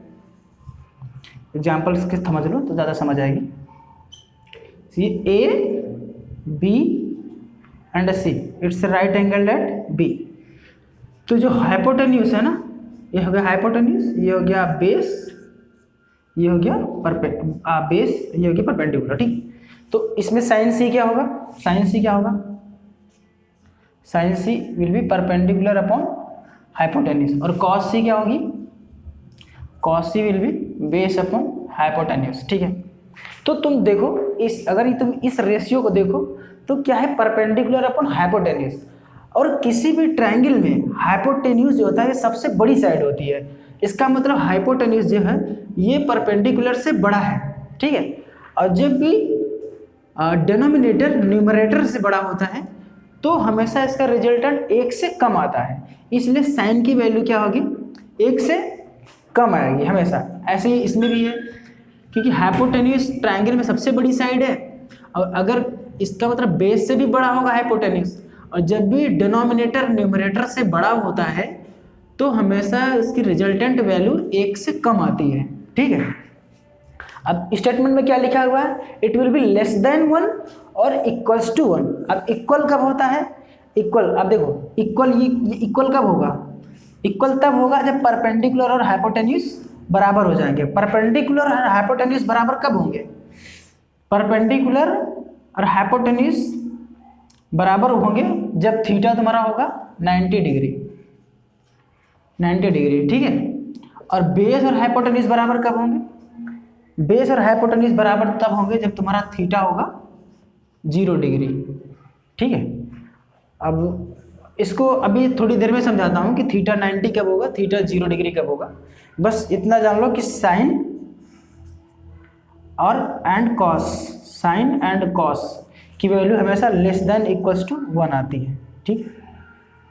Speaker 1: एग्जाम्पल समझ लो तो ज़्यादा समझ आएगी। ये A B and C, it's right angle at B. तो जो हाइपोटेन्यूज है ना, ये हो गया हाइपोटेन्यूज, ये हो गया बेस, ये हो गया बेस, ये हो गया परपेंडिकुलर। ठीक, तो इसमें साइन सी क्या होगा, साइन सी क्या होगा, sine C will be perpendicular upon hypotenuse. और कॉस सी क्या होगी, cos C will be base upon hypotenuse. ठीक है, तो तुम देखो अगर तुम इस रेशियो को देखो तो क्या है, परपेंडिकुलर अपॉन हाइपोटेन्यूज। और किसी भी ट्रायंगल में हाइपोटेन्यूज जो होता है सबसे बड़ी साइड होती है, इसका मतलब हाइपोटेन्यूज जो है ये परपेंडिकुलर से बड़ा है। ठीक है, और जब भी डिनोमिनेटर न्यूमरेटर से बड़ा होता है तो हमेशा इसका रिजल्टेंट 1 से कम आता है, इसलिए साइन की वैल्यू क्या होगी, 1 से कम आएगी हमेशा। ऐसे ही इसमें भी है, क्योंकि हाइपोटेन्यूज ट्रायंगल में सबसे बड़ी साइड है, और अगर इसका मतलब बेस से भी बड़ा होगा हाइपोटेन्यूज, और जब भी डिनोमिनेटर न्यूमरेटर से बड़ा होता है तो हमेशा इसकी रिजल्टेंट वैल्यू 1 से कम आती है। ठीक है, अब स्टेटमेंट में क्या लिखा हुआ है, it will be less than 1 और इक्वल्स टू 1। अब इक्वल कब होता है, इक्वल, अब देखो इक्वल, ये इक्वल कब होगा, इक्वल तब होगा जब परपेंडिकुलर और हाइपोटेन्यूज बराबर हो जाएंगे। परपेंडिकुलर और हाइपोटेन्यूज बराबर कब होंगे, परपेंडिकुलर और हाइपोटेन्यूज बराबर होंगे जब थीटा तुम्हारा होगा 90 डिग्री। ठीक है, और बेस और हाइपोटेन्यूज बराबर कब होंगे, बेस और हाइपोटेन्यूज बराबर तब होंगे जब तुम्हारा थीटा होगा 0 डिग्री। ठीक है, अब इसको अभी थोड़ी देर में समझाता हूँ कि थीटा 90 कब होगा, थीटा 0 डिग्री कब होगा। बस इतना जान लो कि साइन और and cos, sine and cos की वैल्यू हमेशा लेस देन इक्वल्स टू 1 आती है। ठीक,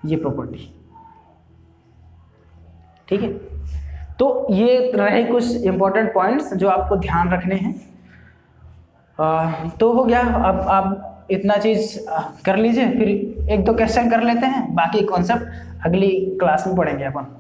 Speaker 1: ये प्रॉपर्टी। ठीक है, तो ये रहे कुछ इंपॉर्टेंट पॉइंट्स जो आपको ध्यान रखने हैं। तो हो गया, अब आप इतना चीज़ कर लीजिए, फिर एक दो क्वेश्चन कर लेते हैं, बाकी कॉन्सेप्ट अगली क्लास में पढ़ेंगे अपन।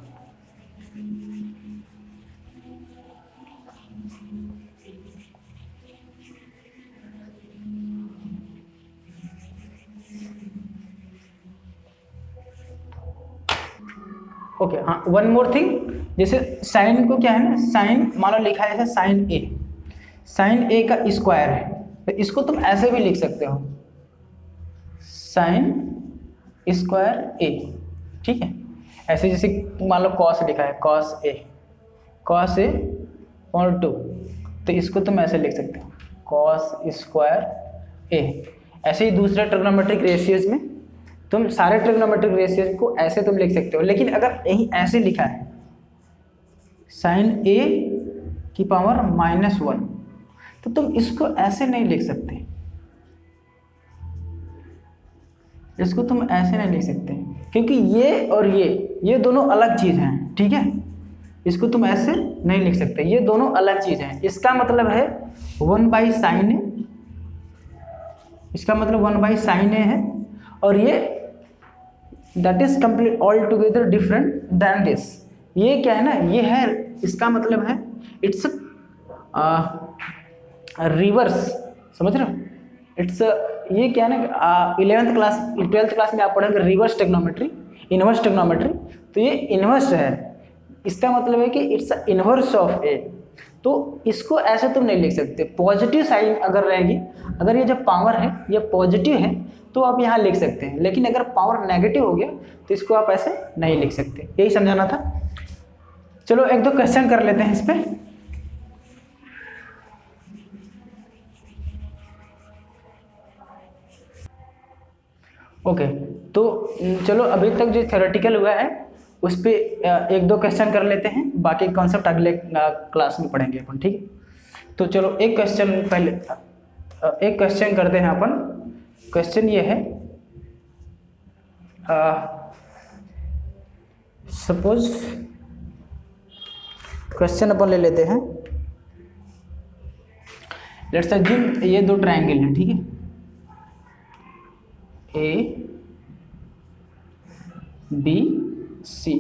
Speaker 1: ओके, हाँ, वन मोर थिंग, जैसे साइन को क्या है ना, साइन मान लो लिखा है जैसे साइन ए, साइन ए का स्क्वायर है, तो इसको तुम ऐसे भी लिख सकते हो, साइन स्क्वायर ए। ठीक है, ऐसे जैसे मान लो कॉस लिखा है, कॉस ए और 2, तो इसको तुम ऐसे लिख सकते हो, कॉस स्क्वायर ए। ऐसे ही दूसरे ट्रिग्नोमेट्रिक रेशियोज में तुम सारे ट्रिग्नोमेट्रिक रेशियोज को ऐसे तुम लिख सकते हो, लेकिन अगर यही ऐसे लिखा है साइन ए की पावर -1, तो तुम इसको ऐसे नहीं लिख सकते, इसको तुम ऐसे नहीं लिख सकते, क्योंकि ये और ये दोनों अलग चीज़ हैं। ठीक है, इसको तुम ऐसे नहीं लिख सकते, ये दोनों अलग चीज़ हैं। इसका मतलब है 1/sin ए, इसका मतलब 1/sin ए है, और ये that is complete all together different than this. ये क्या है ना, ये है, इसका मतलब है इट्स रिवर्स, समझ रहे हो? इट्स ये क्या है ना, 11th क्लास 12th क्लास में आप पढ़ेंगे रिवर्स टेक्नोमेट्री, इनवर्स टेक्नोमेट्री, तो ये इनवर्स है। इसका मतलब है कि इट्स इनवर्स ऑफ ए, तो इसको ऐसे तुम नहीं लिख सकते। पॉजिटिव साइन अगर रहेगी, अगर ये जो पावर है ये पॉजिटिव है तो आप यहाँ लिख सकते हैं, लेकिन अगर पावर नेगेटिव हो गया तो इसको आप ऐसे नहीं लिख सकते। यही समझाना था। चलो एक दो क्वेश्चन कर लेते हैं इस पर। ओके, तो चलो अभी तक जो थ्योरेटिकल हुआ है उस पर एक दो क्वेश्चन कर लेते हैं, बाकी कॉन्सेप्ट अगले क्लास में पढ़ेंगे अपन। ठीक है, तो चलो एक क्वेश्चन पहले, एक क्वेश्चन करते हैं अपन। क्वेश्चन ये है, सपोज क्वेश्चन अपन ले लेते हैं, लेट्स अज्यूम ये दो ट्रायंगल हैं। ठीक है, ए बी सी,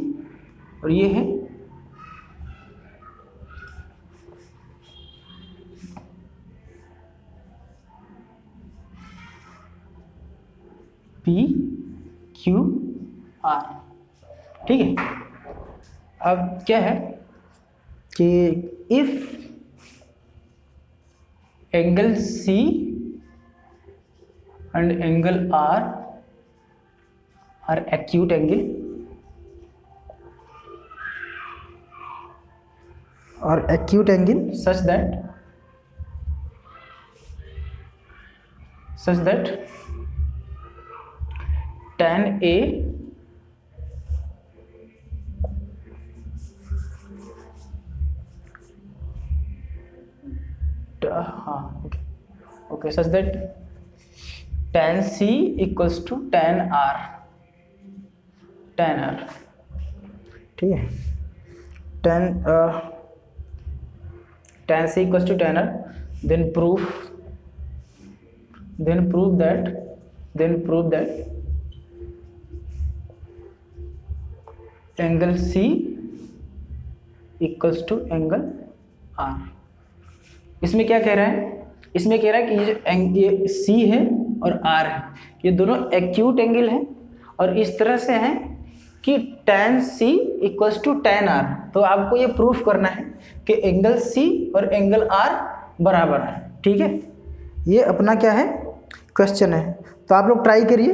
Speaker 1: और ये है पी क्यू आर। ठीक है, अब क्या है कि if angle C and angle R are acute angle, और acute angle such that tan A okay such that tan C equals to tan R। ठीक है, tan C equals to tan R, then prove that angle C equals to angle R। इसमें क्या कह रहा है, इसमें कह रहा है कि ये C है और R है, ये दोनों एक्यूट एंगल हैं, और इस तरह से हैं कि tan C equals to tan R। तो आपको ये प्रूफ करना है कि एंगल C और एंगल R बराबर है। ठीक है, ये अपना क्या है, क्वेश्चन है। तो आप लोग ट्राई करिए,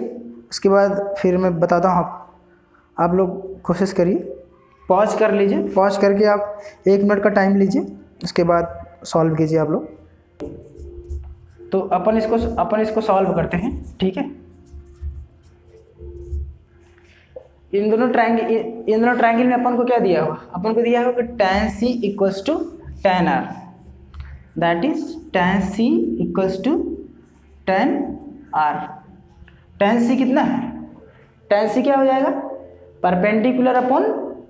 Speaker 1: उसके बाद फिर मैं बताता हूँ। आप लोग कोशिश करिए, पॉज कर लीजिए, पॉज करके आप 1 मिनट का टाइम लीजिए, उसके बाद सॉल्व कीजिए आप लोग। तो अपन इसको सॉल्व करते हैं, ठीक है। इन दोनों ट्रायंगल में अपन को क्या दिया हुआ, अपन को दिया हुआ कि tan C equals to tan R, that is tan C equals to tan R। tan C कितना है, tan C क्या हो जाएगा, परपेंडिकुलर अपॉन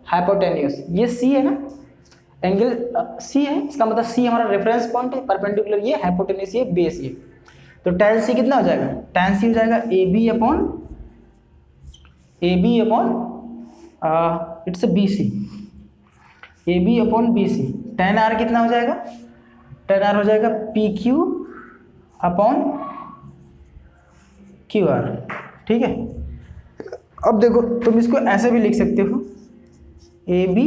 Speaker 1: हाइपोटेन्यूस। ये C है ना, एंगल C है, इसका मतलब C हमारा रेफरेंस पॉइंट है, परपेंडिकुलर ये, हाइपोटेन्यूस ये, बेस ये। तो tan C कितना हो जाएगा, tan C हो जाएगा AB upon its BC, AB upon BC। tan R कितना हो जाएगा, tan R हो जाएगा PQ अपॉन QR, ठीक है। अब देखो तुम इसको ऐसे भी लिख सकते हो, AB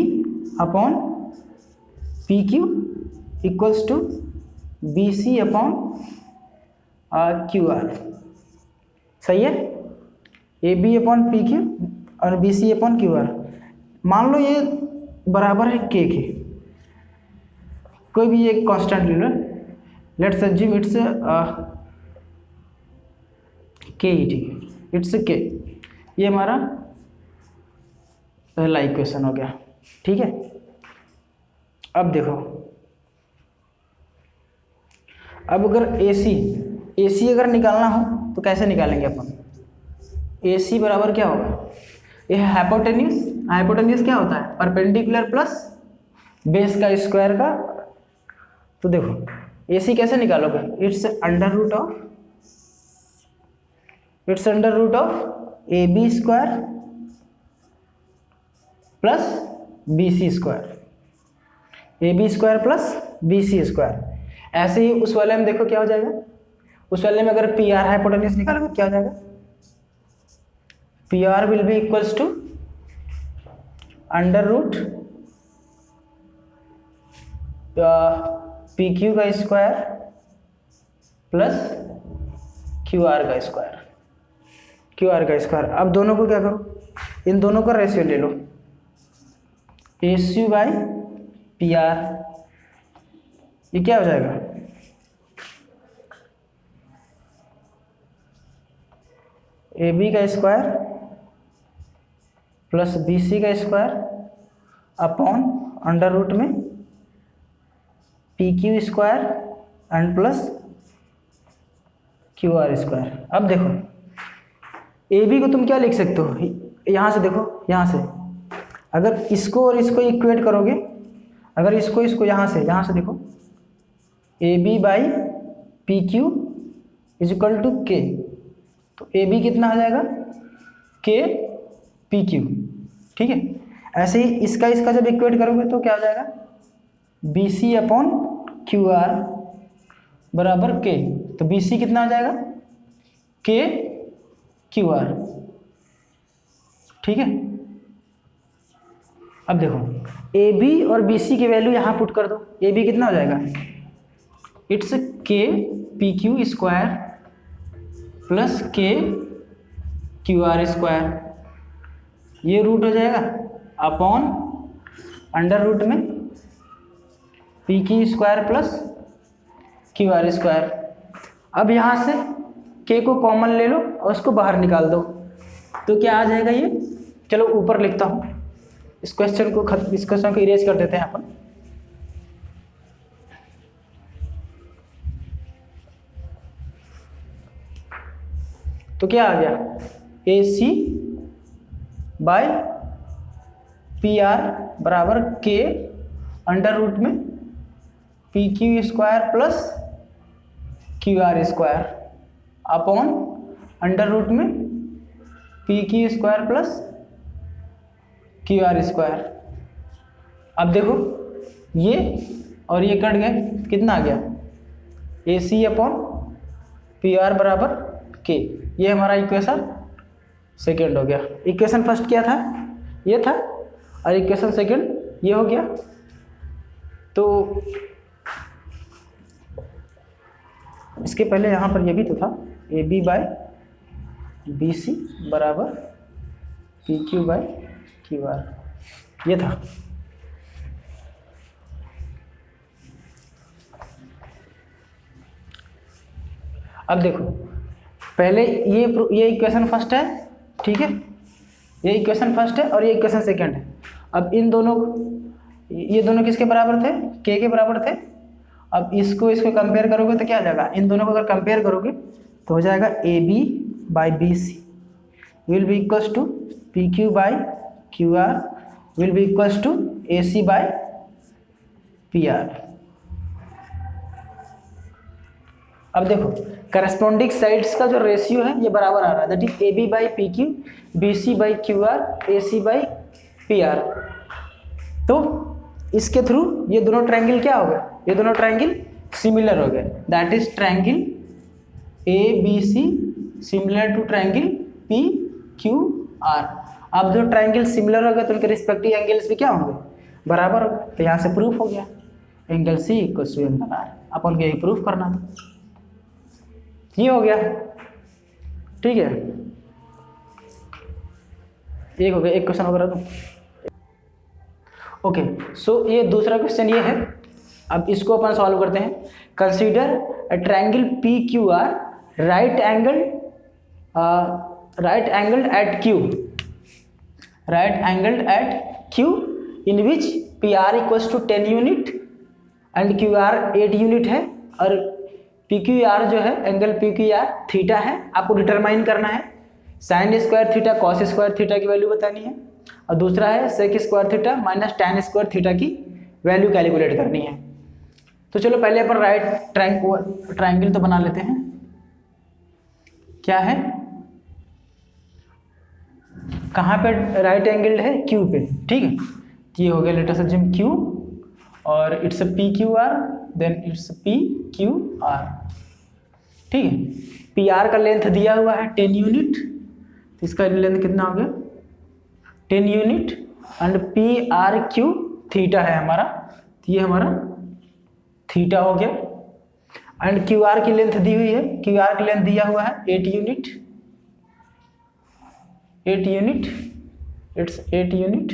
Speaker 1: upon PQ equals to BC upon QR, सही है। AB अपॉन PQ और BC अपॉन QR। मान लो ये बराबर है K के, कोई भी एक कांस्टेंट ले लो, लेट्स अज्यूम इट्स K ही, ठीक है, इट्स K। ये हमारा पहला इक्वेशन हो गया, ठीक है। अब देखो, अब अगर AC अगर निकालना हो तो कैसे निकालेंगे अपन। AC बराबर क्या होगा, ये है हाइपोटेन्यूस क्या होता है, परपेंडिकुलर प्लस बेस का स्क्वायर का। तो देखो AC कैसे निकालोगे, it's under root of AB square plus BC square, AB square plus BC square. ऐसे ही उस वाले में देखो क्या हो जाएगा, उस वाले में अगर PR हाइपोटेन्यूस निकालोगे क्या हो जाएगा, PR will be equals to under root PQ का स्क्वायर प्लस QR का स्क्वायर। अब दोनों को क्या करो, इन दोनों का रेशियो ले लो, AC बाई PR। ये क्या हो जाएगा, AB का स्क्वायर प्लस BC का स्क्वायर अपॉन अंडर रूट में PQ square and plus QR square. अब देखो AB को तुम क्या लिख सकते हो, यहाँ से देखो, यहाँ से अगर इसको और इसको इक्वेट करोगे, अगर इसको यहाँ से देखो, AB by PQ is equal to K। तो AB कितना आ जाएगा, K PQ, ठीक है। ऐसे ही इसका जब इक्वेट करोगे तो क्या हो जाएगा, BC अपॉन QR बराबर K। तो BC कितना हो जाएगा, K QR, ठीक है। अब देखो AB और BC की वैल्यू यहाँ पुट कर दो, AB कितना हो जाएगा, it's K PQ square plus K QR square, ये रूट हो जाएगा अपॉन अंडर रूट में PQ square plus QR square. अब यहाँ से K को कॉमन ले लो और उसको बाहर निकाल दो, तो क्या आ जाएगा ये, चलो ऊपर लिखता हूँ, इस क्वेश्चन को इरेज कर देते हैं अपन। तो क्या आ गया, AC बाय PR बराबर K अंडर रूट में PQ square plus QR square upon under root में PQ square plus QR square. अब देखो ये और ये कट गए, कितना आ गया, AC अपॉन PR बराबर K। ये हमारा इक्वेशन सेकेंड हो गया। इक्वेशन फर्स्ट क्या था, ये था, और इक्वेशन सेकेंड ये हो गया। तो इसके पहले यहाँ पर ये भी तो था, AB बाय BC बराबर PQ बाय QR, ये था। अब देखो पहले ये इक्वेशन फर्स्ट है, ठीक है, ये इक्वेशन फर्स्ट है और ये इक्वेशन सेकंड है। अब इन दोनों, ये दोनों किसके बराबर थे, के बराबर थे। अब इसको कंपेयर करोगे तो क्या हो जाएगा, इन दोनों को अगर कंपेयर करोगे तो हो जाएगा A B by B C will be equals to P Q by Q R will be equals to A C by P R. अब देखो करस्पॉन्डिंग साइड्स का जो रेशियो है ये बराबर आ रहा है, that is A B by P Q, B C by Q R, A C by P R. तो इसके थ्रू ये दोनों ट्रायंगल क्या हो गए, ये दोनों ट्रायंगल सिमिलर हो गए, that is triangle A B C similar to triangle P Q R. अब जो ट्रायंगल सिमिलर हो गए तो उनके रिस्पेक्टिव एंगल्स भी क्या होंगे, बराबर हो गए। तो यहाँ से प्रूफ हो गया angle C equals to angle R, अपन को यही प्रूफ करना था, ये हो गया, ठीक है। एक हो गया, एक क्वेश्चन वगैरह तो ओके। सो ये दूसरा क्वेश्चन ये है, अब इसको अपन सॉल्व करते हैं। Consider a triangle P Q R right angled at Q in which P R equals to 10 unit and Q R 8 unit है, और पी क्यू आर जो है angle P Q R theta है। आपको डिटरमाइन करना है sine square theta cos square theta की value बतानी है, और दूसरा है sec square theta minus tan square theta की वैल्यू कैलकुलेट करनी है। तो चलो पहले अपन राइट ट्रायंगल तो बना लेते हैं। क्या है, कहाँ पे राइट एंगल है, क्यू पे, ठीक है। ये हो गया लेट अस अज्यूम क्यू और it's P Q R, then it's P Q R, ठीक है। पी आर का लेंथ दिया हुआ है 10 यूनिट, तो इसका लेंथ कितना हो गया 10 unit, and P R Q theta है हमारा, तो ये हमारा थीटा हो गया। एंड क्यू आर की लेंथ दी हुई है, क्यू आर की लेंथ दिया हुआ है 8 यूनिट, इट्स 8 यूनिट।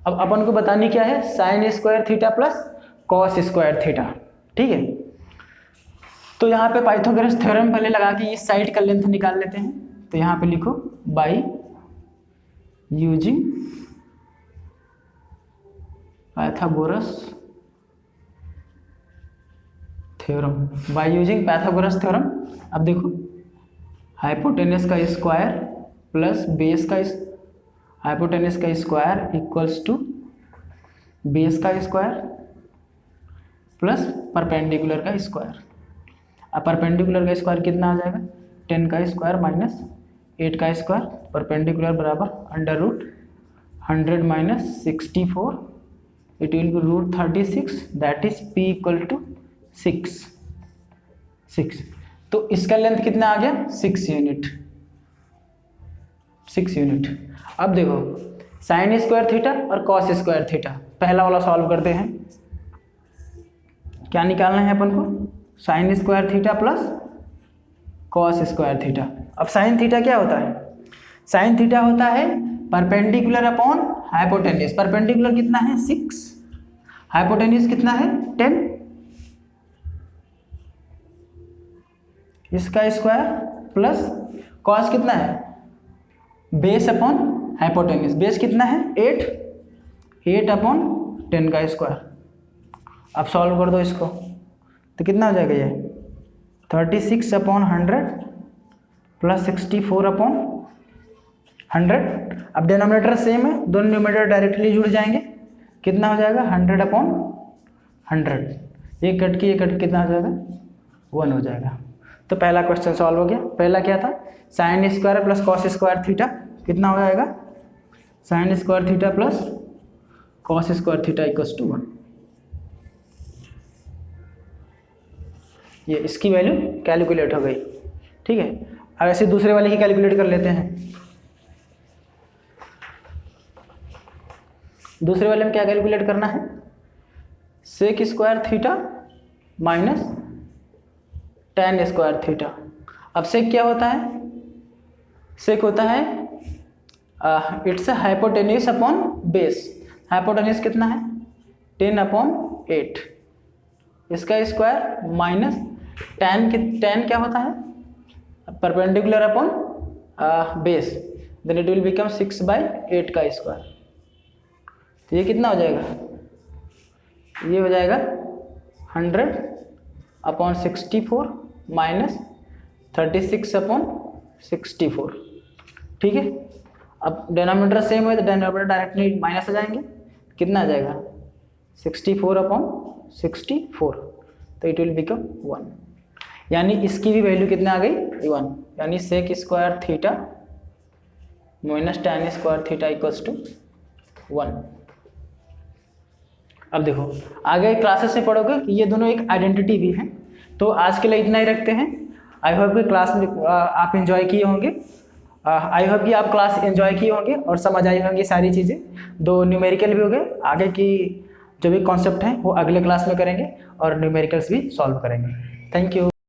Speaker 1: अब अपन को बतानी क्या है, sine square theta plus cos square theta, ठीक है। तो यहाँ पे पाइथागोरस थ्योरम पहले लगा के इस साइड का लेंथ निकाल लेते हैं। तो यहाँ पे लिखो by using Pythagoras theorem, by using Pythagoras theorem. अब देखो हाइपोटेनस का स्क्वायर प्लस बेस का, हाइपोटेनस का स्क्वायर इक्वल्स टू बेस का स्क्वायर प्लस परपेंडिकुलर का स्क्वायर। अब परपेंडिकुलर का स्क्वायर कितना आ जाएगा, 10 का स्क्वायर माइनस 8 का स्क्वायर, परपेंडिकुलर बराबर under root 100 minus 64, it will be root 36, that is p equal to 6। तो इसका लेंथ कितना आ गया 6 यूनिट। अब देखो साइन स्क्वायर थीटा और कॉस स्क्वायर थीटा, पहला वाला सॉल्व करते हैं। क्या निकालना है अपन को, sign square theta plus cos square theta. अब साइन थीटा क्या होता है, साइन थीटा होता है परपेंडिकुलर अपॉन हाइपोटेन्यूज। परपेंडिकुलर कितना है 6, हाइपोटेन्यूज कितना है 10, इसका स्क्वायर प्लस कॉस कितना है बेस अपॉन हाइपोटेन्यूज, बेस कितना है 8 अपॉन 10 का स्क्वायर। अब सॉल्व कर दो इसको, तो कितना हो जाएगा ये 36 अपॉन 100 प्लस 64 अपॉन 100। अब डिनोमिनेटर सेम है, दोनों न्यूमरेटर डायरेक्टली जुड़ जाएंगे, कितना हो जाएगा 100 अपॉन 100, ये कट के कितना हो जाएगा 1 हो जाएगा। तो पहला क्वेश्चन सॉल्व हो गया। पहला क्या था, sine square plus cos square theta कितना हो जाएगा, sine square theta plus cos square theta equals to 1। ये इसकी वैल्यू कैलकुलेट हो गई, ठीक है। अब ऐसे दूसरे वाले की कैलकुलेट कर लेते हैं। दूसरे वाले में क्या कैलकुलेट करना है, sec square theta minus tan square theta. अब सेक क्या होता है, सेक होता है it's hypotenuse upon base. Hypotenuse कितना है 10 अपॉन 8, इसका स्क्वायर माइनस tan क्या होता है? Perpendicular upon base, then it will become 6/8 का स्क्वायर। तो ये कितना हो जाएगा? ये हो जाएगा 100/64 माइनस 36/64। ठीक है, अब डिनोमिनेटर सेम है तो डिनोमिनेटर डायरेक्टली माइनस हो जाएंगे, कितना आ जाएगा? 64/64, तो इट विल बिकम 1। यानी इसकी भी वैल्यू कितना आ गई? 1। यानी sec square theta minus tan square theta equals to 1। अब देखो आगे क्लासेस में पढ़ोगे कि ये दोनों एक आइडेंटिटी भी हैं। तो आज के लिए इतना ही रखते हैं। आई होप कि क्लास में आप एंजॉय किए होंगे, आई होप कि आप क्लास एंजॉय किए होंगे और समझ आई होंगी सारी चीज़ें। 2 न्यूमेरिकल भी हो गए, आगे की जो भी कॉन्सेप्ट हैं वो अगले क्लास में करेंगे और न्यूमेरिकल्स भी सॉल्व करेंगे। Thank you.